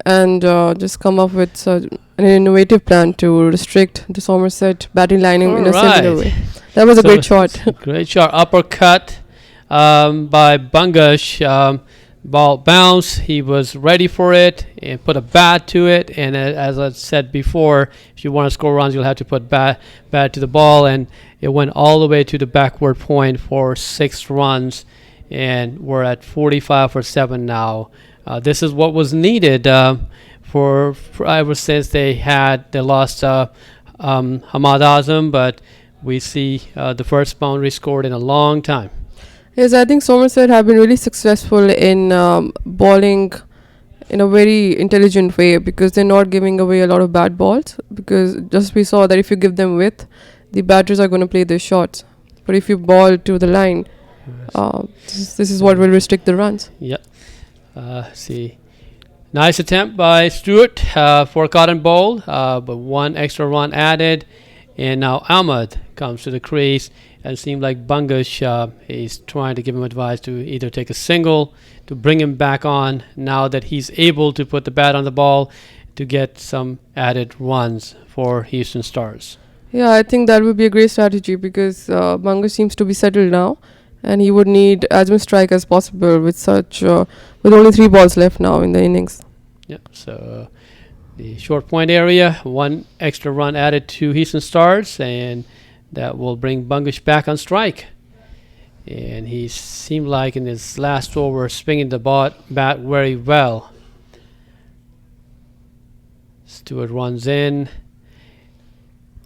and just come up with an innovative plan to restrict the Somerset batting lining in a similar way. That was a great shot.
Great shot. Uppercut by Bungash. Ball bounced. He was ready for it and put a bat to it. And as I said before, if you want to score runs, you'll have to put bat to the ball. And it went all the way to the backward point for 6 runs. And we're at 45 for 7 now. This is what was needed for ever since they lost Ahmad Azam, but we see the first boundary scored in a long time.
Yes, I think Somerset have been really successful in bowling in a very intelligent way, because they're not giving away a lot of bad balls, because just we saw that if you give them width, the batters are going to play their shots. But if you ball to the line, This is what will restrict the runs.
Yep. See. Nice attempt by Stewart for cotton bowl, but one extra run added. And now Ahmed comes to the crease, and it seemed like Bungish is trying to give him advice to either take a single to bring him back on now that he's able to put the bat on the ball to get some added runs for Houston Stars.
Yeah, I think that would be a great strategy because Bungish seems to be settled now, and he would need as much strike as possible with only 3 balls left now in the innings.
Yep. So the short point area, one extra run added to Houston Stars, and that will bring Bungish back on strike. And he seemed like in his last over swinging the bat very well. Stewart runs in,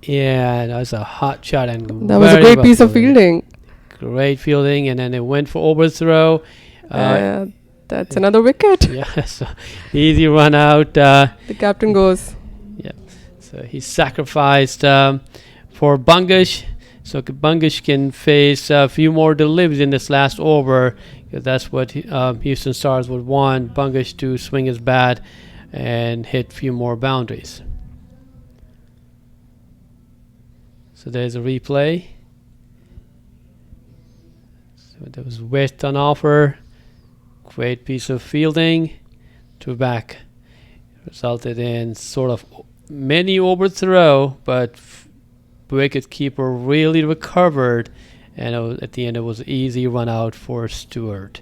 and that's a hot shot, and
that was a great piece of fielding.
Great fielding, and then it went for overthrow.
That's another wicket.
Yeah, so easy run out.
The captain goes.
Yeah, so he sacrificed for Bungish, so Bungish can face a few more deliveries in this last over. That's what Houston Stars would want, Bungish to swing his bat and hit a few more boundaries. So there's a replay. So there was width on offer. Great piece of fielding to back. Resulted in sort of mini overthrow, but wicketkeeper really recovered, and at the end it was an easy run out for Stewart.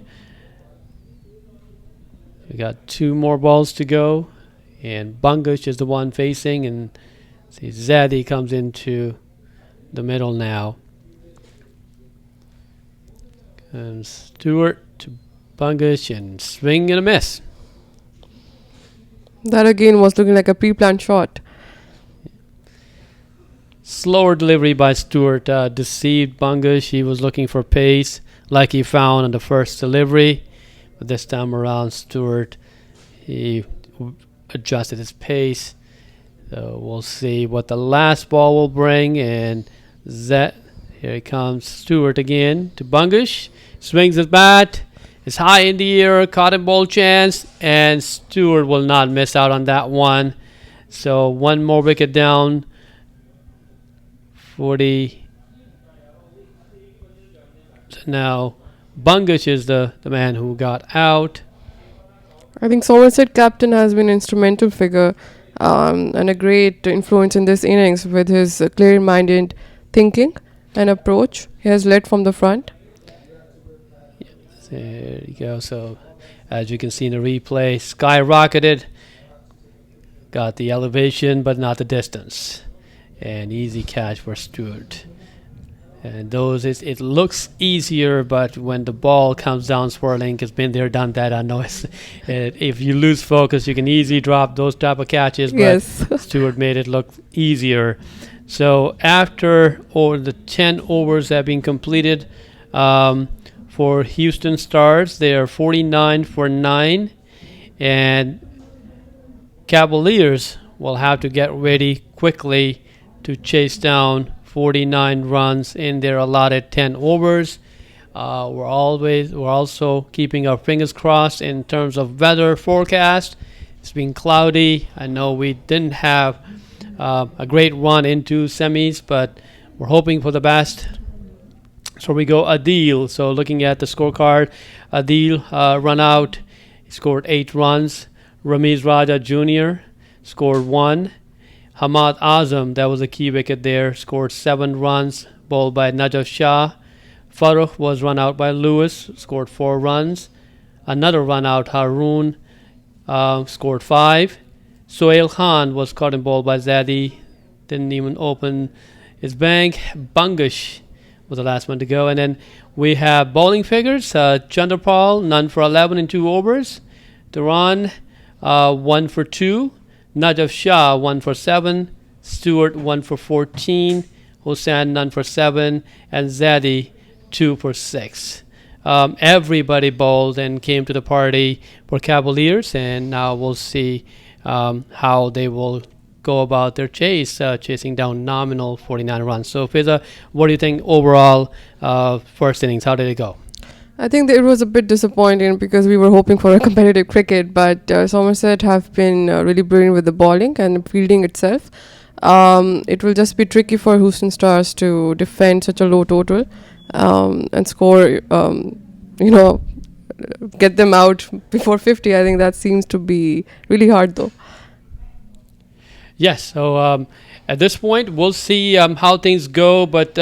We got 2 more balls to go, and Bungish is the one facing, and see Zadie comes into the middle now. And Stewart to Bungish, and swing and a miss.
That again was looking like a pre-planned shot.
Slower delivery by Stewart deceived Bungish. He was looking for pace like he found on the first delivery. But this time around, Stewart, he adjusted his pace. So we'll see what the last ball will bring. And here he comes, Stewart again to Bungish. Swings his bat. It's high in the air, cotton ball chance, and Stewart will not miss out on that one. So one more wicket down. 40. So now Bungish is the man who got out.
I think Somerset captain has been an instrumental figure and a great influence in this innings with his clear-minded thinking and approach. He has led from the front.
There you go. So as you can see in the replay, skyrocketed. Got the elevation, but not the distance. And easy catch for Stewart. And it looks easier, but when the ball comes down swirling, it's been there, done that. I know if you lose focus, you can easily drop those type of catches. But
yes.
Stewart made it look easier. So after the 10 overs have been completed, for Houston Stars, they are 49 for 9, and Cavaliers will have to get ready quickly to chase down 49 runs in their allotted 10 overs. We're also keeping our fingers crossed in terms of weather forecast. It's been cloudy. I know we didn't have a great run into semis, but we're hoping for the best. So we go Adil. So looking at the scorecard, Adil run out. He scored 8 runs. Ramiz Raja Jr. scored 1. Hamad Azam, that was a key wicket there, scored 7 runs, bowled by Najaf Shah. Farooq was run out by Lewis, scored 4 runs. Another run out, Haroon, scored 5. Sohail Khan was caught in ball by Zadie, didn't even open his bank. Bungish was the last one to go. And then we have bowling figures. Chandrapal, none for 11 in 2 overs. Duran, 1 for 2. Najaf Shah, 1 for 7. Stewart, 1 for 14. Hossain, none for 7. And Zadie, 2 for 6. Everybody bowled and came to the party for Cavaliers. And now we'll see how they will go about their chasing down nominal 49 runs. So, Fiza, what do you think overall first innings? How did it go?
I think that it was a bit disappointing because we were hoping for a competitive cricket, but Somerset have been really brilliant with the bowling and fielding itself. It will just be tricky for Houston Stars to defend such a low total and score, you know, get them out before 50. I think that seems to be really hard though.
Yes. So at this point, we'll see how things go. But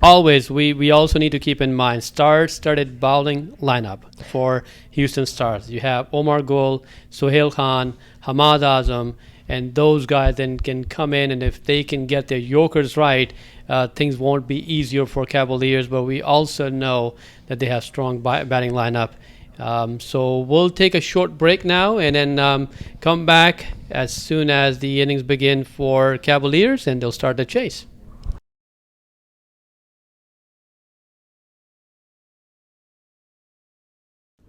always, we also need to keep in mind started bowling lineup for Houston Stars. You have Omar Gul, Sohail Khan, Hamad Azam, and those guys then can come in, and if they can get their yokers right, things won't be easier for Cavaliers. But we also know that they have strong batting lineup. So we'll take a short break now and then come back as soon as the innings begin for Cavaliers, and they'll start the chase.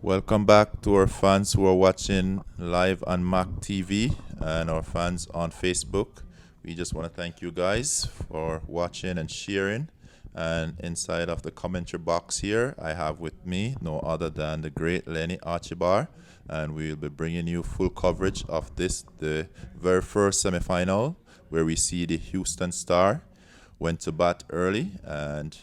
Welcome back to our fans who are watching live on MAQ TV and our fans on Facebook. We just want to thank you guys for watching and sharing. And inside of the commentary box here, I have with me no other than the great Lenny Archibar, and we'll be bringing you full coverage of this, the very first semi-final, where we see the Houston Star went to bat early, and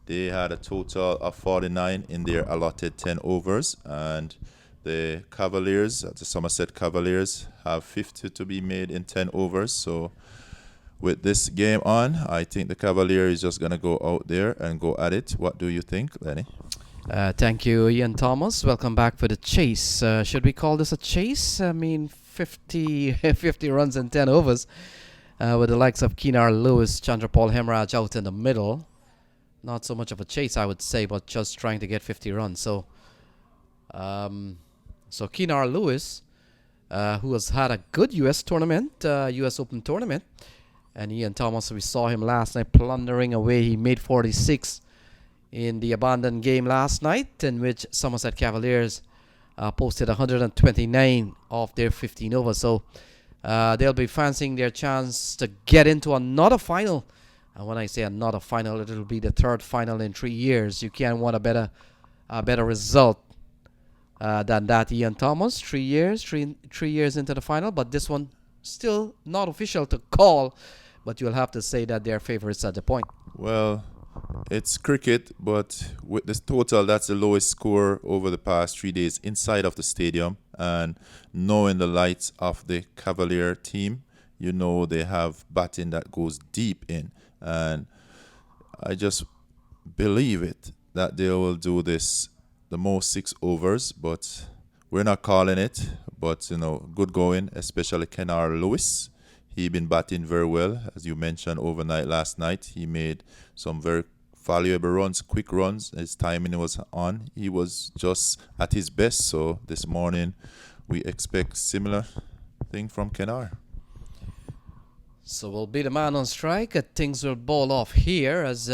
they had a total of 49 in their allotted 10 overs, and the Cavaliers, the Somerset Cavaliers, have 50 to be made in 10 overs. So with this game on, I think the Cavalier is just going to go out there and go at it. What do you think, Lenny?
Thank you, Ian Thomas. Welcome back for the chase. Should we call this a chase? I mean, 50 runs in 10 overs with the likes of Keenar Lewis, Chandrapal Hemraj out in the middle. Not so much of a chase, I would say, but just trying to get 50 runs. So Keenar Lewis, who has had a good U.S. tournament, U.S. Open tournament, and Ian Thomas, we saw him last night plundering away. He made 46 in the abandoned game last night, in which Somerset Cavaliers posted 129 off their 15 overs. So they'll be fancying their chance to get into another final. And when I say another final, it'll be the third final in 3 years. You can't want a better result than that, Ian Thomas. 3 years, three years into the final, but this one still not official to call. But you'll have to say that they're favorites at the point.
Well, it's cricket, but with this total, that's the lowest score over the past 3 days inside of the stadium. And knowing the lights of the Cavalier team, you know they have batting that goes deep in. And I just believe it that they will do this the most 6 overs, but we're not calling it. But, you know, good going, especially Keenar Lewis. He been batting very well, as you mentioned, overnight last night. He made some very valuable runs, quick runs. His timing was on. He was just at his best. So this morning, we expect similar thing from Keenar.
So we'll be the man on strike. Things will ball off here as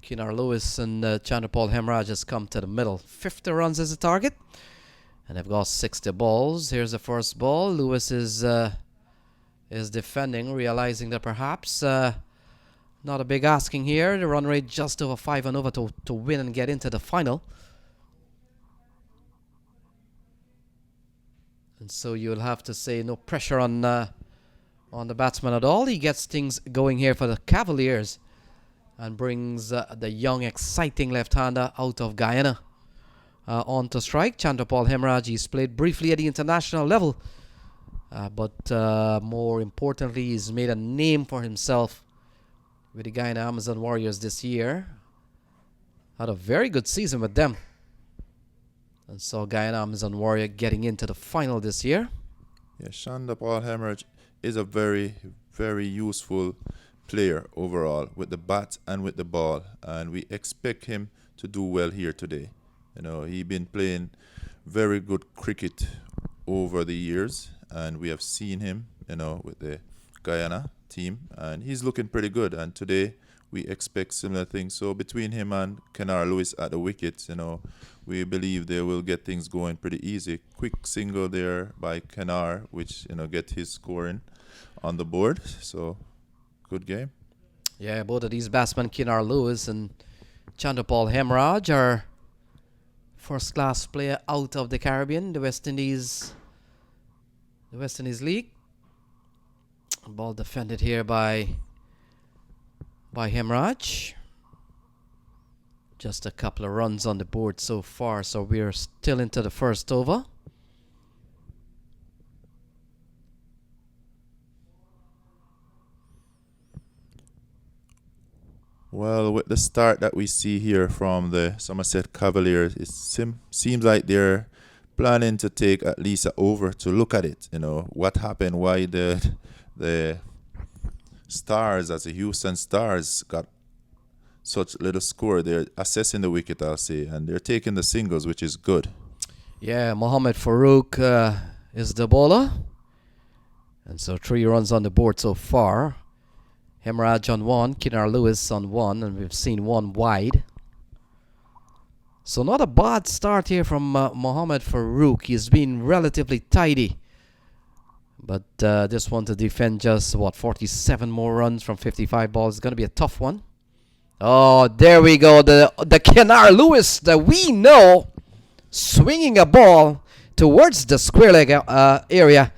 Keenar Lewis and Chandrapal Hemraj has come to the middle. 50 runs is the target, and they've got 60 balls. Here's the first ball. Lewis is defending, realizing that perhaps not a big asking here. The run rate just over 5 and over to win and get into the final. And so you'll have to say no pressure on the batsman at all. He gets things going here for the Cavaliers and brings the young, exciting left-hander out of Guyana on to strike. Chandrapal Hemraj, he's played briefly at the international level. But more importantly, he's made a name for himself with the Guyana Amazon Warriors this year. Had a very good season with them. And so Guyana Amazon Warrior getting into the final this year.
Yeah, Chandrapal Hemraj is a very, very useful player overall with the bat and with the ball. And we expect him to do well here today. You know, he's been playing very good cricket over the years. And we have seen him, you know, with the Guyana team, and he's looking pretty good. And today we expect similar things. So between him and Keenar Lewis at the wickets, you know, we believe they will get things going pretty easy. Quick single there by Keenar, which, you know, get his scoring on the board. So good game.
Yeah, both of these batsmen, Keenar Lewis and Chandrapal Hemraj, our first-class player out of the Caribbean, the West Indies League. Ball defended here by Hemraj. Just a couple of runs on the board so far, so we're still into the first over.
Well, with the start that we see here from the Somerset Cavaliers, it seems like they're planning to take at least an over to look at it. You know, what happened, why the Stars, as the Houston Stars, got such little score. They're assessing the wicket, I'll say, and they're taking the singles, which is good.
Yeah, Mohammad Farouk is the bowler. And so 3 runs on the board so far. Hemraj on 1, Kinar Lewis on 1, and we've seen 1 wide. So not a bad start here from Mohammad Farouk. He's been relatively tidy. But this one to defend just, 47 more runs from 55 balls is going to be a tough one. Oh, there we go. The Kinar Lewis that we know, swinging a ball towards the square leg area,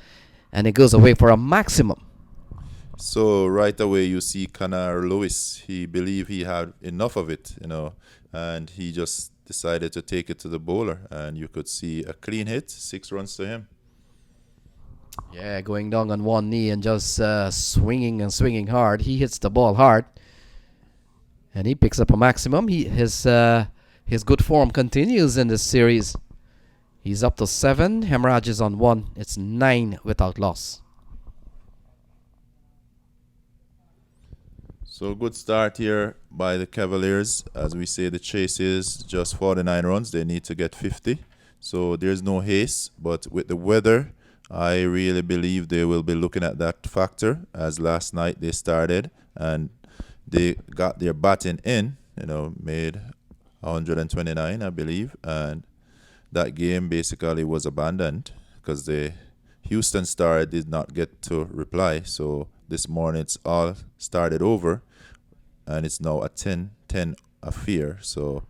and it goes away for a maximum.
So right away you see Kinar Lewis. He believed he had enough of it, you know, and he just decided to take it to the bowler, and you could see a clean hit, 6 runs to him.
Yeah, going down on one knee and just swinging and swinging hard. He hits the ball hard, and he picks up a maximum. His good form continues in this series. He's up to 7. Hemraj is on 1. It's 9 without loss.
So good start here by the Cavaliers. As we say, the chase is just 49 runs. They need to get 50. So there's no haste. But with the weather, I really believe they will be looking at that factor, as last night they started and they got their batting in, you know, made 129, I believe. And that game basically was abandoned because the Houston Star did not get to reply. So this morning it's all started over, and it's now a 10-10 affair. So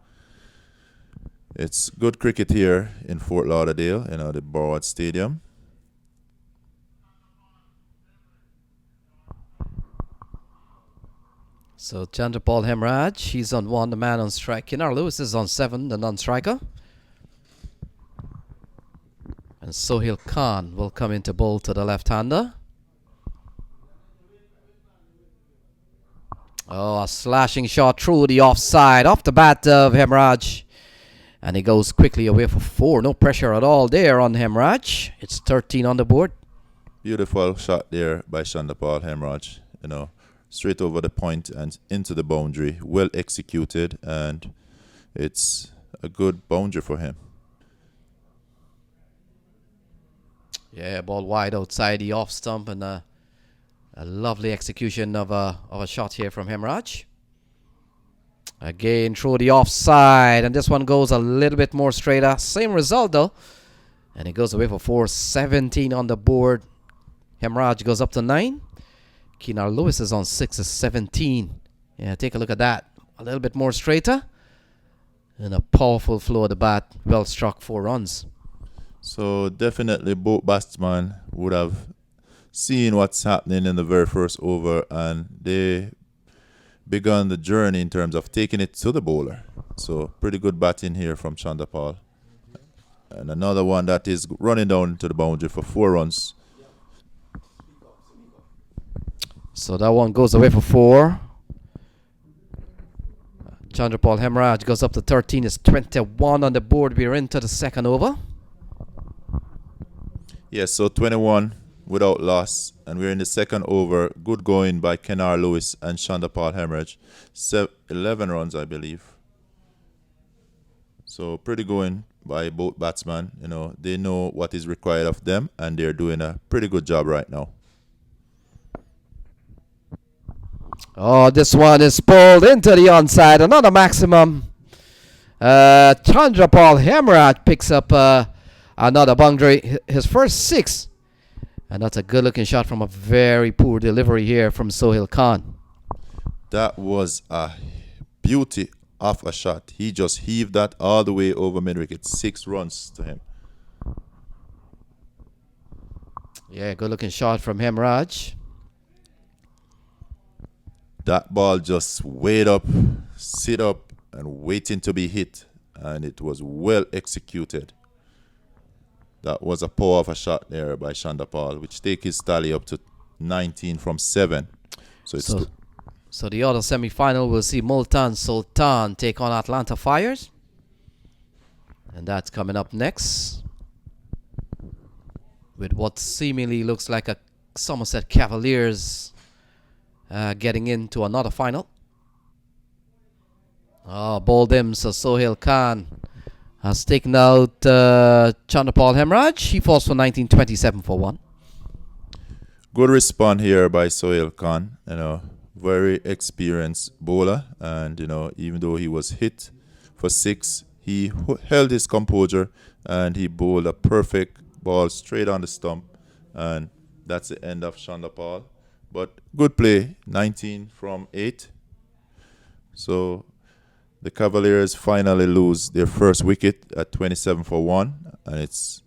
it's good cricket here in Fort Lauderdale, you know, the Broward Stadium.
So Chandrapal Hemraj, he's on 1, the man on strike. Kinar Lewis is on 7, the non-striker. And Sohail Khan will come into bowl to the left-hander. Oh, a slashing shot through the offside, off the bat of Hemraj. And he goes quickly away for 4. No pressure at all there on Hemraj. It's 13 on the board.
Beautiful shot there by Chandrapal Hemraj, you know, straight over the point and into the boundary. Well executed, and it's a good boundary for him.
Yeah, ball wide outside the off stump, and a lovely execution of a shot here from Hemraj. Again through the offside, and this one goes a little bit more straighter. Same result though, and it goes away for 4. 17 on the board. Hemraj goes up to 9. Kinar Lewis is on 6, is 17. Yeah, take a look at that. A little bit more straighter, and a powerful flow of the bat. Well struck, 4 runs.
So definitely both batsmen would have seen what's happening in the very first over, and they begun the journey in terms of taking it to the bowler. So pretty good batting here from Chandrapal. And another one that is running down to the boundary for 4 runs.
So that one goes away for 4. Chandrapal Hemraj goes up to 13. It's 21 on the board. We're into the second over.
Yes, so 21 without loss, and we're in the second over. Good going by Kinar Lewis and Chandrapal Hemraj. 11 runs, I believe. So pretty going by both batsmen. You know, they know what is required of them, and they're doing a pretty good job right now.
Oh, this one is pulled into the onside. Another maximum. Chandrapal Hemraj picks up another boundary. His first 6. And that's a good-looking shot from a very poor delivery here from Sohail Khan.
That was a beauty off a shot. He just heaved that all the way over mid-wicket. 6 runs to him.
Yeah, good looking shot from him, Raj.
That ball just weighed up, sit up, and waiting to be hit. And it was well executed. That was a power of a shot there by Chandapal, which take his tally up to 19 from 7.
So the other semi-final will see Multan Sultan take on Atlanta Fires. And that's coming up next, with what seemingly looks like a Somerset Cavaliers getting into another final. Bowled him, so Sohail Khan has taken out Chandapal Hemraj. He falls for 1927 for 1.
Good response here by Sohail Khan. Very experienced bowler, and even though he was hit for 6, he held his composure and he bowled a perfect ball straight on the stump, and that's the end of Chandapal. But good play, 19 from 8. So the Cavaliers finally lose their first wicket at 27 for 1, and it's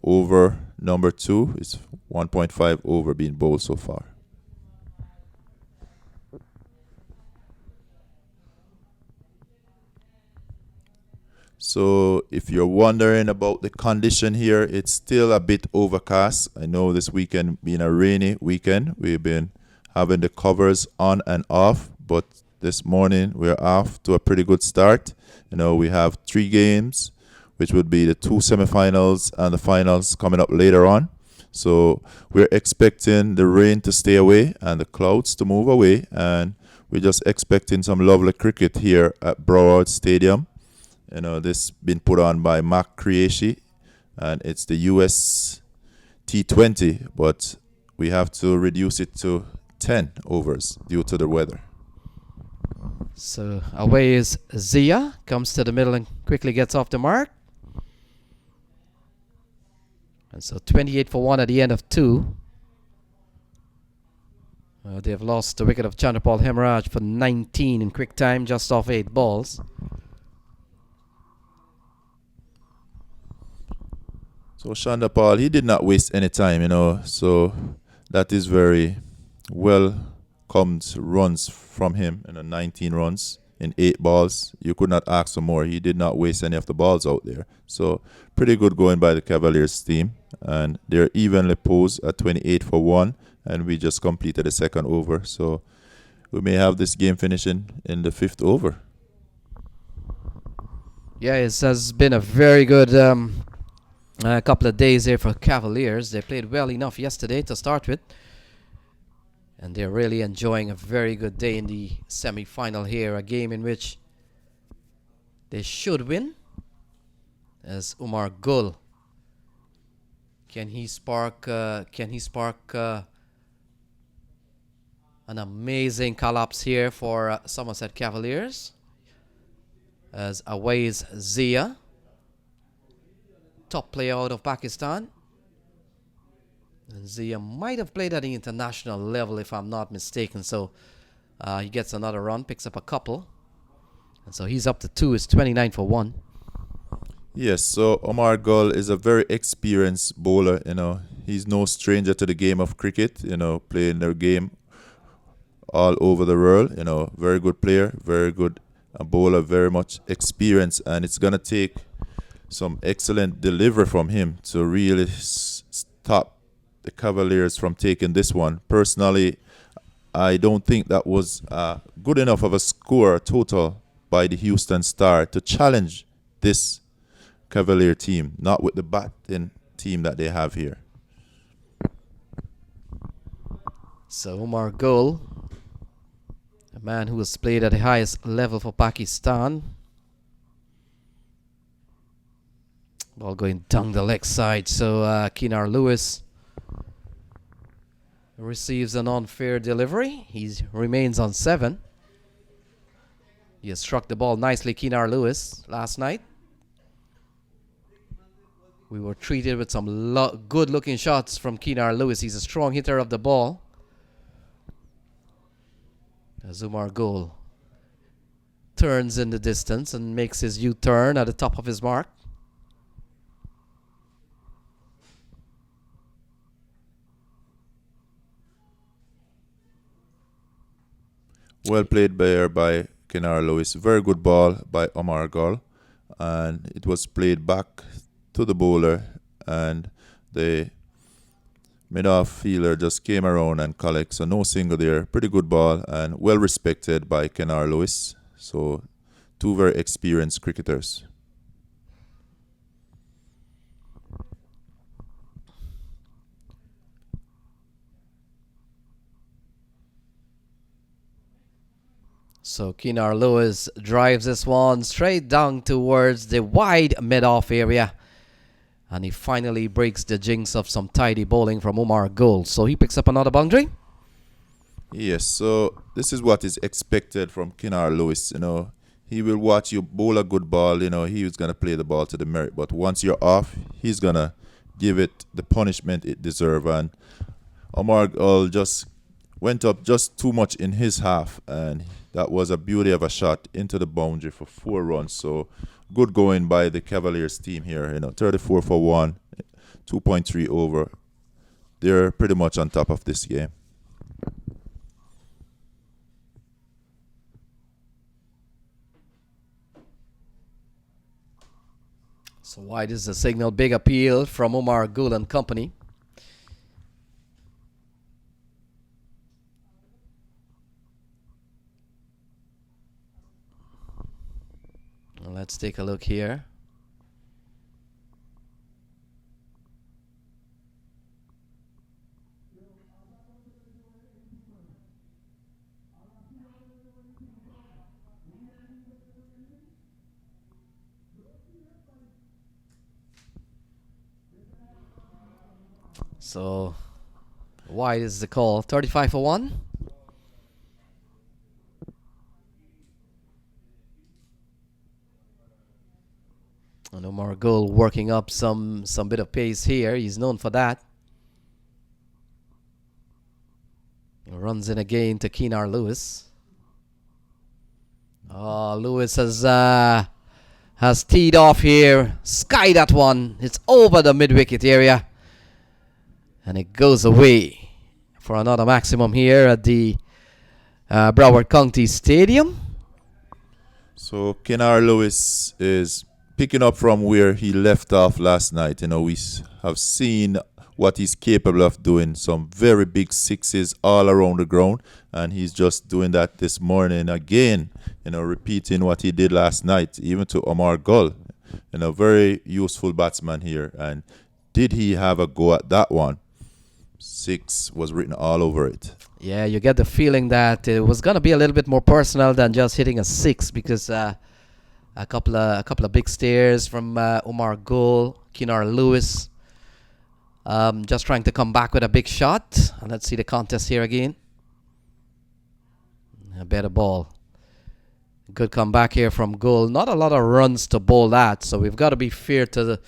over number 2. It's 1.5 over being bowled so far. So if you're wondering about the condition here, it's still a bit overcast. I know this weekend being a rainy weekend. We've been having the covers on and off, but this morning we're off to a pretty good start. We have 3 games, which would be the 2 semifinals and the finals coming up later on. So we're expecting the rain to stay away and the clouds to move away, and we're just expecting some lovely cricket here at Broward Stadium. This been put on by MAQ Creashi, and it's the US T20, but we have to reduce it to 10 overs due to the weather.
So away is Zia, comes to the middle and quickly gets off the mark. And so 28 for 1 at the end of 2. They have lost the wicket of Chandapal Hemraj for 19 in quick time, just off 8 balls.
So Chandapal, he did not waste any time, so that is very welcomed runs from him. 19 runs in 8 balls. You could not ask for more. He did not waste any of the balls out there. So pretty good going by the Cavaliers team, and they're evenly posed at 28 for 1, and we just completed the second over. So we may have this game finishing in the 5th over.
Yeah, it has been a very good a couple of days here for Cavaliers. They played well enough yesterday to start with, and they're really enjoying a very good day in the semi-final here, a game in which they should win, as Umar Gul, can he spark an amazing collapse here for Somerset Cavaliers, as away is Zia, top player out of Pakistan. And Zia might have played at the international level, if I'm not mistaken. So he gets another run, picks up a couple. And so he's up to 2. It's 29 for 1.
Yes, so Omar Gull is a very experienced bowler. He's no stranger to the game of cricket, playing their game all over the world. Very good player, very good bowler, very much experienced. And it's going to take some excellent delivery from him to really stop the Cavaliers from taking this one. Personally, I don't think that was good enough of a score total by the Houston Star to challenge this Cavalier team, not with the batting team that they have here.
So Umar Gul, a man who has played at the highest level for Pakistan. Ball going down the leg side, so Kinar Lewis receives an unfair delivery. He remains on 7. He has struck the ball nicely, Kinar Lewis, last night. We were treated with some good-looking shots from Kinar Lewis. He's a strong hitter of the ball. Umar Gul turns in the distance and makes his U-turn at the top of his mark.
Well played there by Kenar Lewis. Very good ball by Omar Gull. And it was played back to the bowler. And the mid-off fielder just came around and collected. So no single there. Pretty good ball and well respected by Kenar Lewis. So two very experienced cricketers.
So Kenar Lewis drives this one straight down towards the wide mid-off area. And he finally breaks the jinx of some tidy bowling from Omar Gull. So he picks up another boundary.
Yes, so this is what is expected from Kenar Lewis. He will watch you bowl a good ball. He's going to play the ball to the merit. But once you're off, he's going to give it the punishment it deserves. And Omar Gull just went up just too much in his half. And that was a beauty of a shot into the boundary for 4 runs. So good going by the Cavaliers team here. 34 for 1, 2.3 over. They're pretty much on top of this game.
So wide is the signal. Big appeal from Omar Gull and company. Let's take a look here. So wide is the call. 35 for 1. And Omar Gull working up some bit of pace here. He's known for that. Runs in again to Kenar Lewis. Oh, Lewis has teed off here. Sky that one. It's over the mid-wicket area. And it goes away for another maximum here at the Broward County Stadium.
So Kenar Lewis is picking up from where he left off last night. We have seen what he's capable of doing. Some very big sixes all around the ground. And he's just doing that this morning again. Repeating what he did last night, even to Omar Gull. Very useful batsman here. And did he have a go at that one? 6 was written all over it.
Yeah, you get the feeling that it was going to be a little bit more personal than just hitting a 6 because a couple of big stares from Omar Gull, Kenar Lewis. Just trying to come back with a big shot. And let's see the contest here again. A better ball. Good comeback here from Gull. Not a lot of runs to bowl that, so we've got to be fair to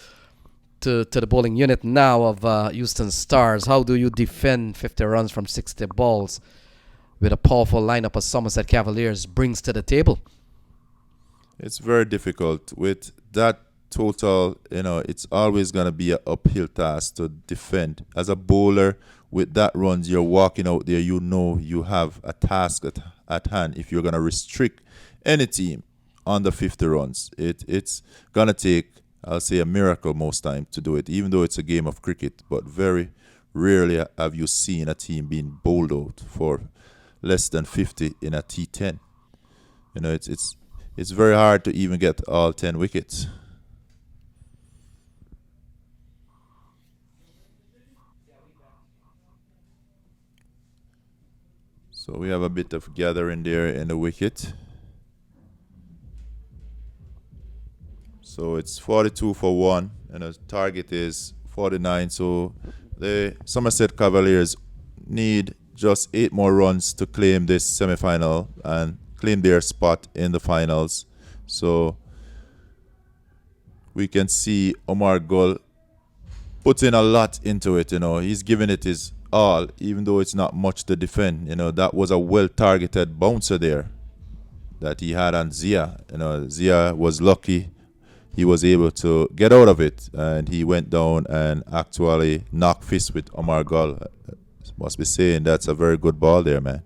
the bowling unit now of Houston Stars. How do you defend 50 runs from 60 balls with a powerful lineup of Somerset Cavaliers brings to the table?
It's very difficult. With that total, it's always going to be an uphill task to defend. As a bowler, with that runs, you're walking out there, you have a task at hand. If you're going to restrict any team under 50 runs, it's going to take, I'll say, a miracle most times to do it, even though it's a game of cricket. But very rarely have you seen a team being bowled out for less than 50 in a T10. It's very hard to even get all 10 wickets. So we have a bit of gathering there in the wicket. So it's 42 for 1, and the target is 49. So the Somerset Cavaliers need just 8 more runs to claim this semi-final and claim their spot in the finals. So we can see Omar Gull putting a lot into it. He's giving it his all, even though it's not much to defend. That was a well-targeted bouncer there. that he had on Zia. Zia was lucky. He was able to get out of it, and he went down and actually knocked fist with Omar Gull. Must be saying that's a very good ball there, man.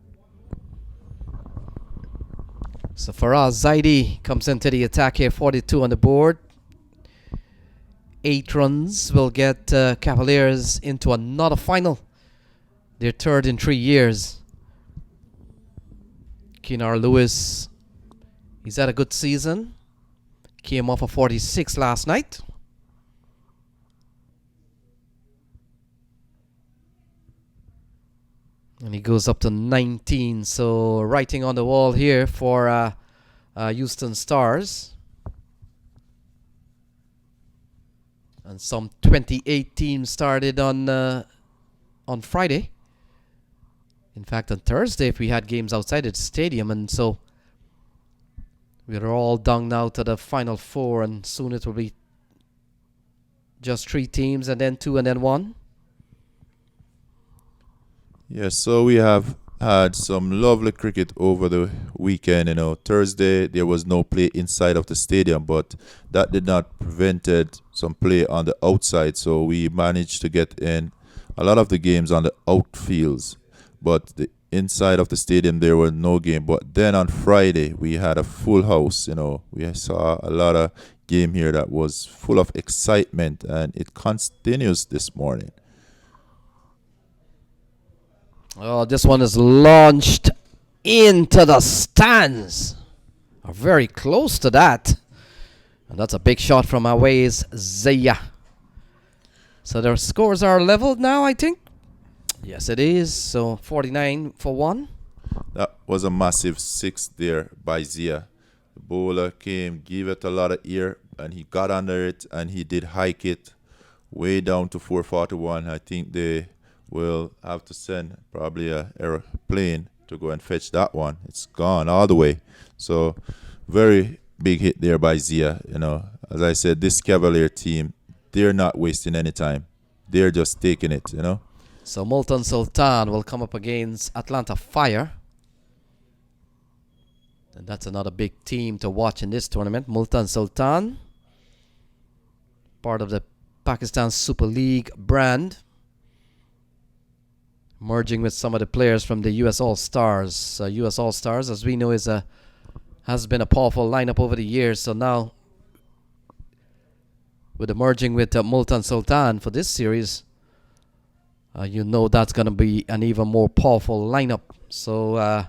So Faraz Zaidi comes into the attack here, 42 on the board. 8 runs will get Cavaliers into another final. Their third in 3 years. Keenar Lewis, he's had a good season. Came off a 46 last night. And he goes up to 19. So writing on the wall here for Houston Stars. And some 28 teams started on Friday. In fact, on Thursday, if we had games outside the stadium, and so we're all down now to the final 4, and soon it will be just 3 teams, and then 2, and then 1.
Yes, so we have had some lovely cricket over the weekend. Thursday there was no play inside of the stadium, but that did not prevented some play on the outside. So we managed to get in a lot of the games on the outfields, but the inside of the stadium there were no game. But then on Friday we had a full house. We saw a lot of game here that was full of excitement, and it continues this morning.
Oh, this one is launched into the stands. Very close to that. And that's a big shot from Awais Zia. So their scores are leveled now, I think. Yes, it is. So 49 for 1.
That was a massive 6 there by Zia. The bowler came, gave it a lot of air, and he got under it, and he did hike it way down to 441. I think they will have to send probably a airplane to go and fetch that one. It's gone all the way. So very big hit there by Zia. As I said, this Cavalier team, they're not wasting any time. They're just taking it.
So Multan Sultan will come up against Atlanta Fire. And that's another big team to watch in this tournament. Multan Sultan, part of the Pakistan Super League brand, merging with some of the players from the US All-Stars. US All-Stars, as we know, has been a powerful lineup over the years. So now, with the merging with Multan Sultan for this series, that's going to be an even more powerful lineup. So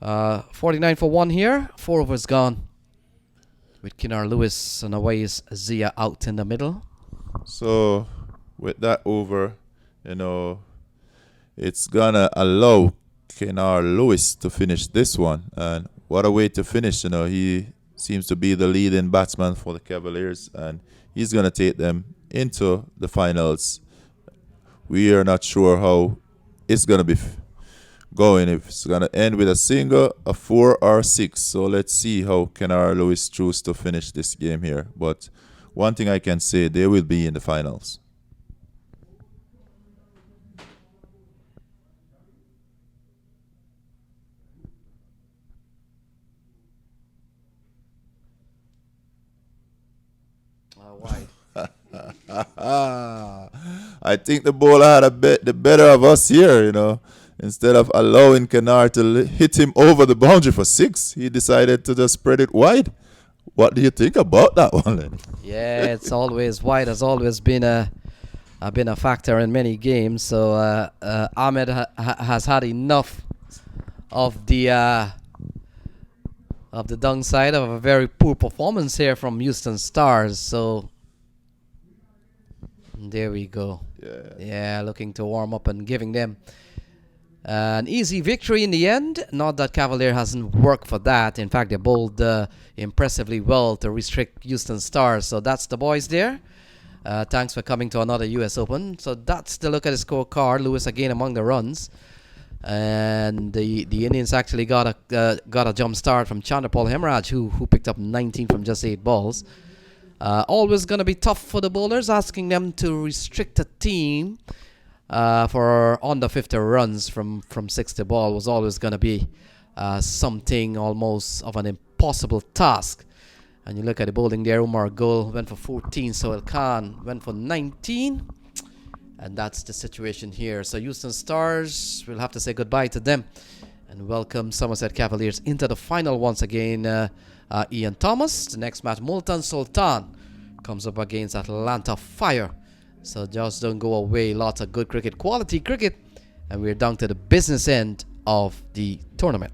49 for 1 here. 4 overs gone, with Keenar Lewis and Awais Zia out in the middle.
So with that over, it's gonna allow Keenar Lewis to finish this one, and what a way to finish. He seems to be the leading batsman for the Cavaliers, and he's gonna take them into the finals. We are not sure how it's gonna be going, if it's gonna end with a single, a 4, or a 6. So let's see how Keenar Lewis chooses to finish this game here. But one thing I can say, they will be in the finals. I think the bowler had the better of us here, Instead of allowing Keenar to hit him over the boundary for 6, he decided to just spread it wide. What do you think about that one, Lenny?
Yeah, it's always wide. Has always been a factor in many games. So Ahmed has had enough of the downside of a very poor performance here from Houston Stars. So there we go. Yeah, looking to warm up and giving them an easy victory in the end. Not that Cavalier hasn't worked for that. In fact, they bowled impressively well to restrict Houston Stars. So that's the boys there. Thanks for coming to another US Open. So that's the look at the scorecard. Lewis again among the runs. And the Indians actually got a jump start from Chandrapal Hemraj, who picked up 19 from just 8 balls. Always going to be tough for the bowlers, asking them to restrict a team for under 50 runs from 60 ball was always going to be something almost of an impossible task. And you look at the bowling there, Umar Gul went for 14, Sohail Khan went for 19. And that's the situation here. So Houston Stars, we'll have to say goodbye to them and welcome Somerset Cavaliers into the final once again. Ian Thomas. The next match, Multan Sultan comes up against Atlanta Fire. So just don't go away. Lots of good cricket, quality cricket. And we're down to the business end of the tournament.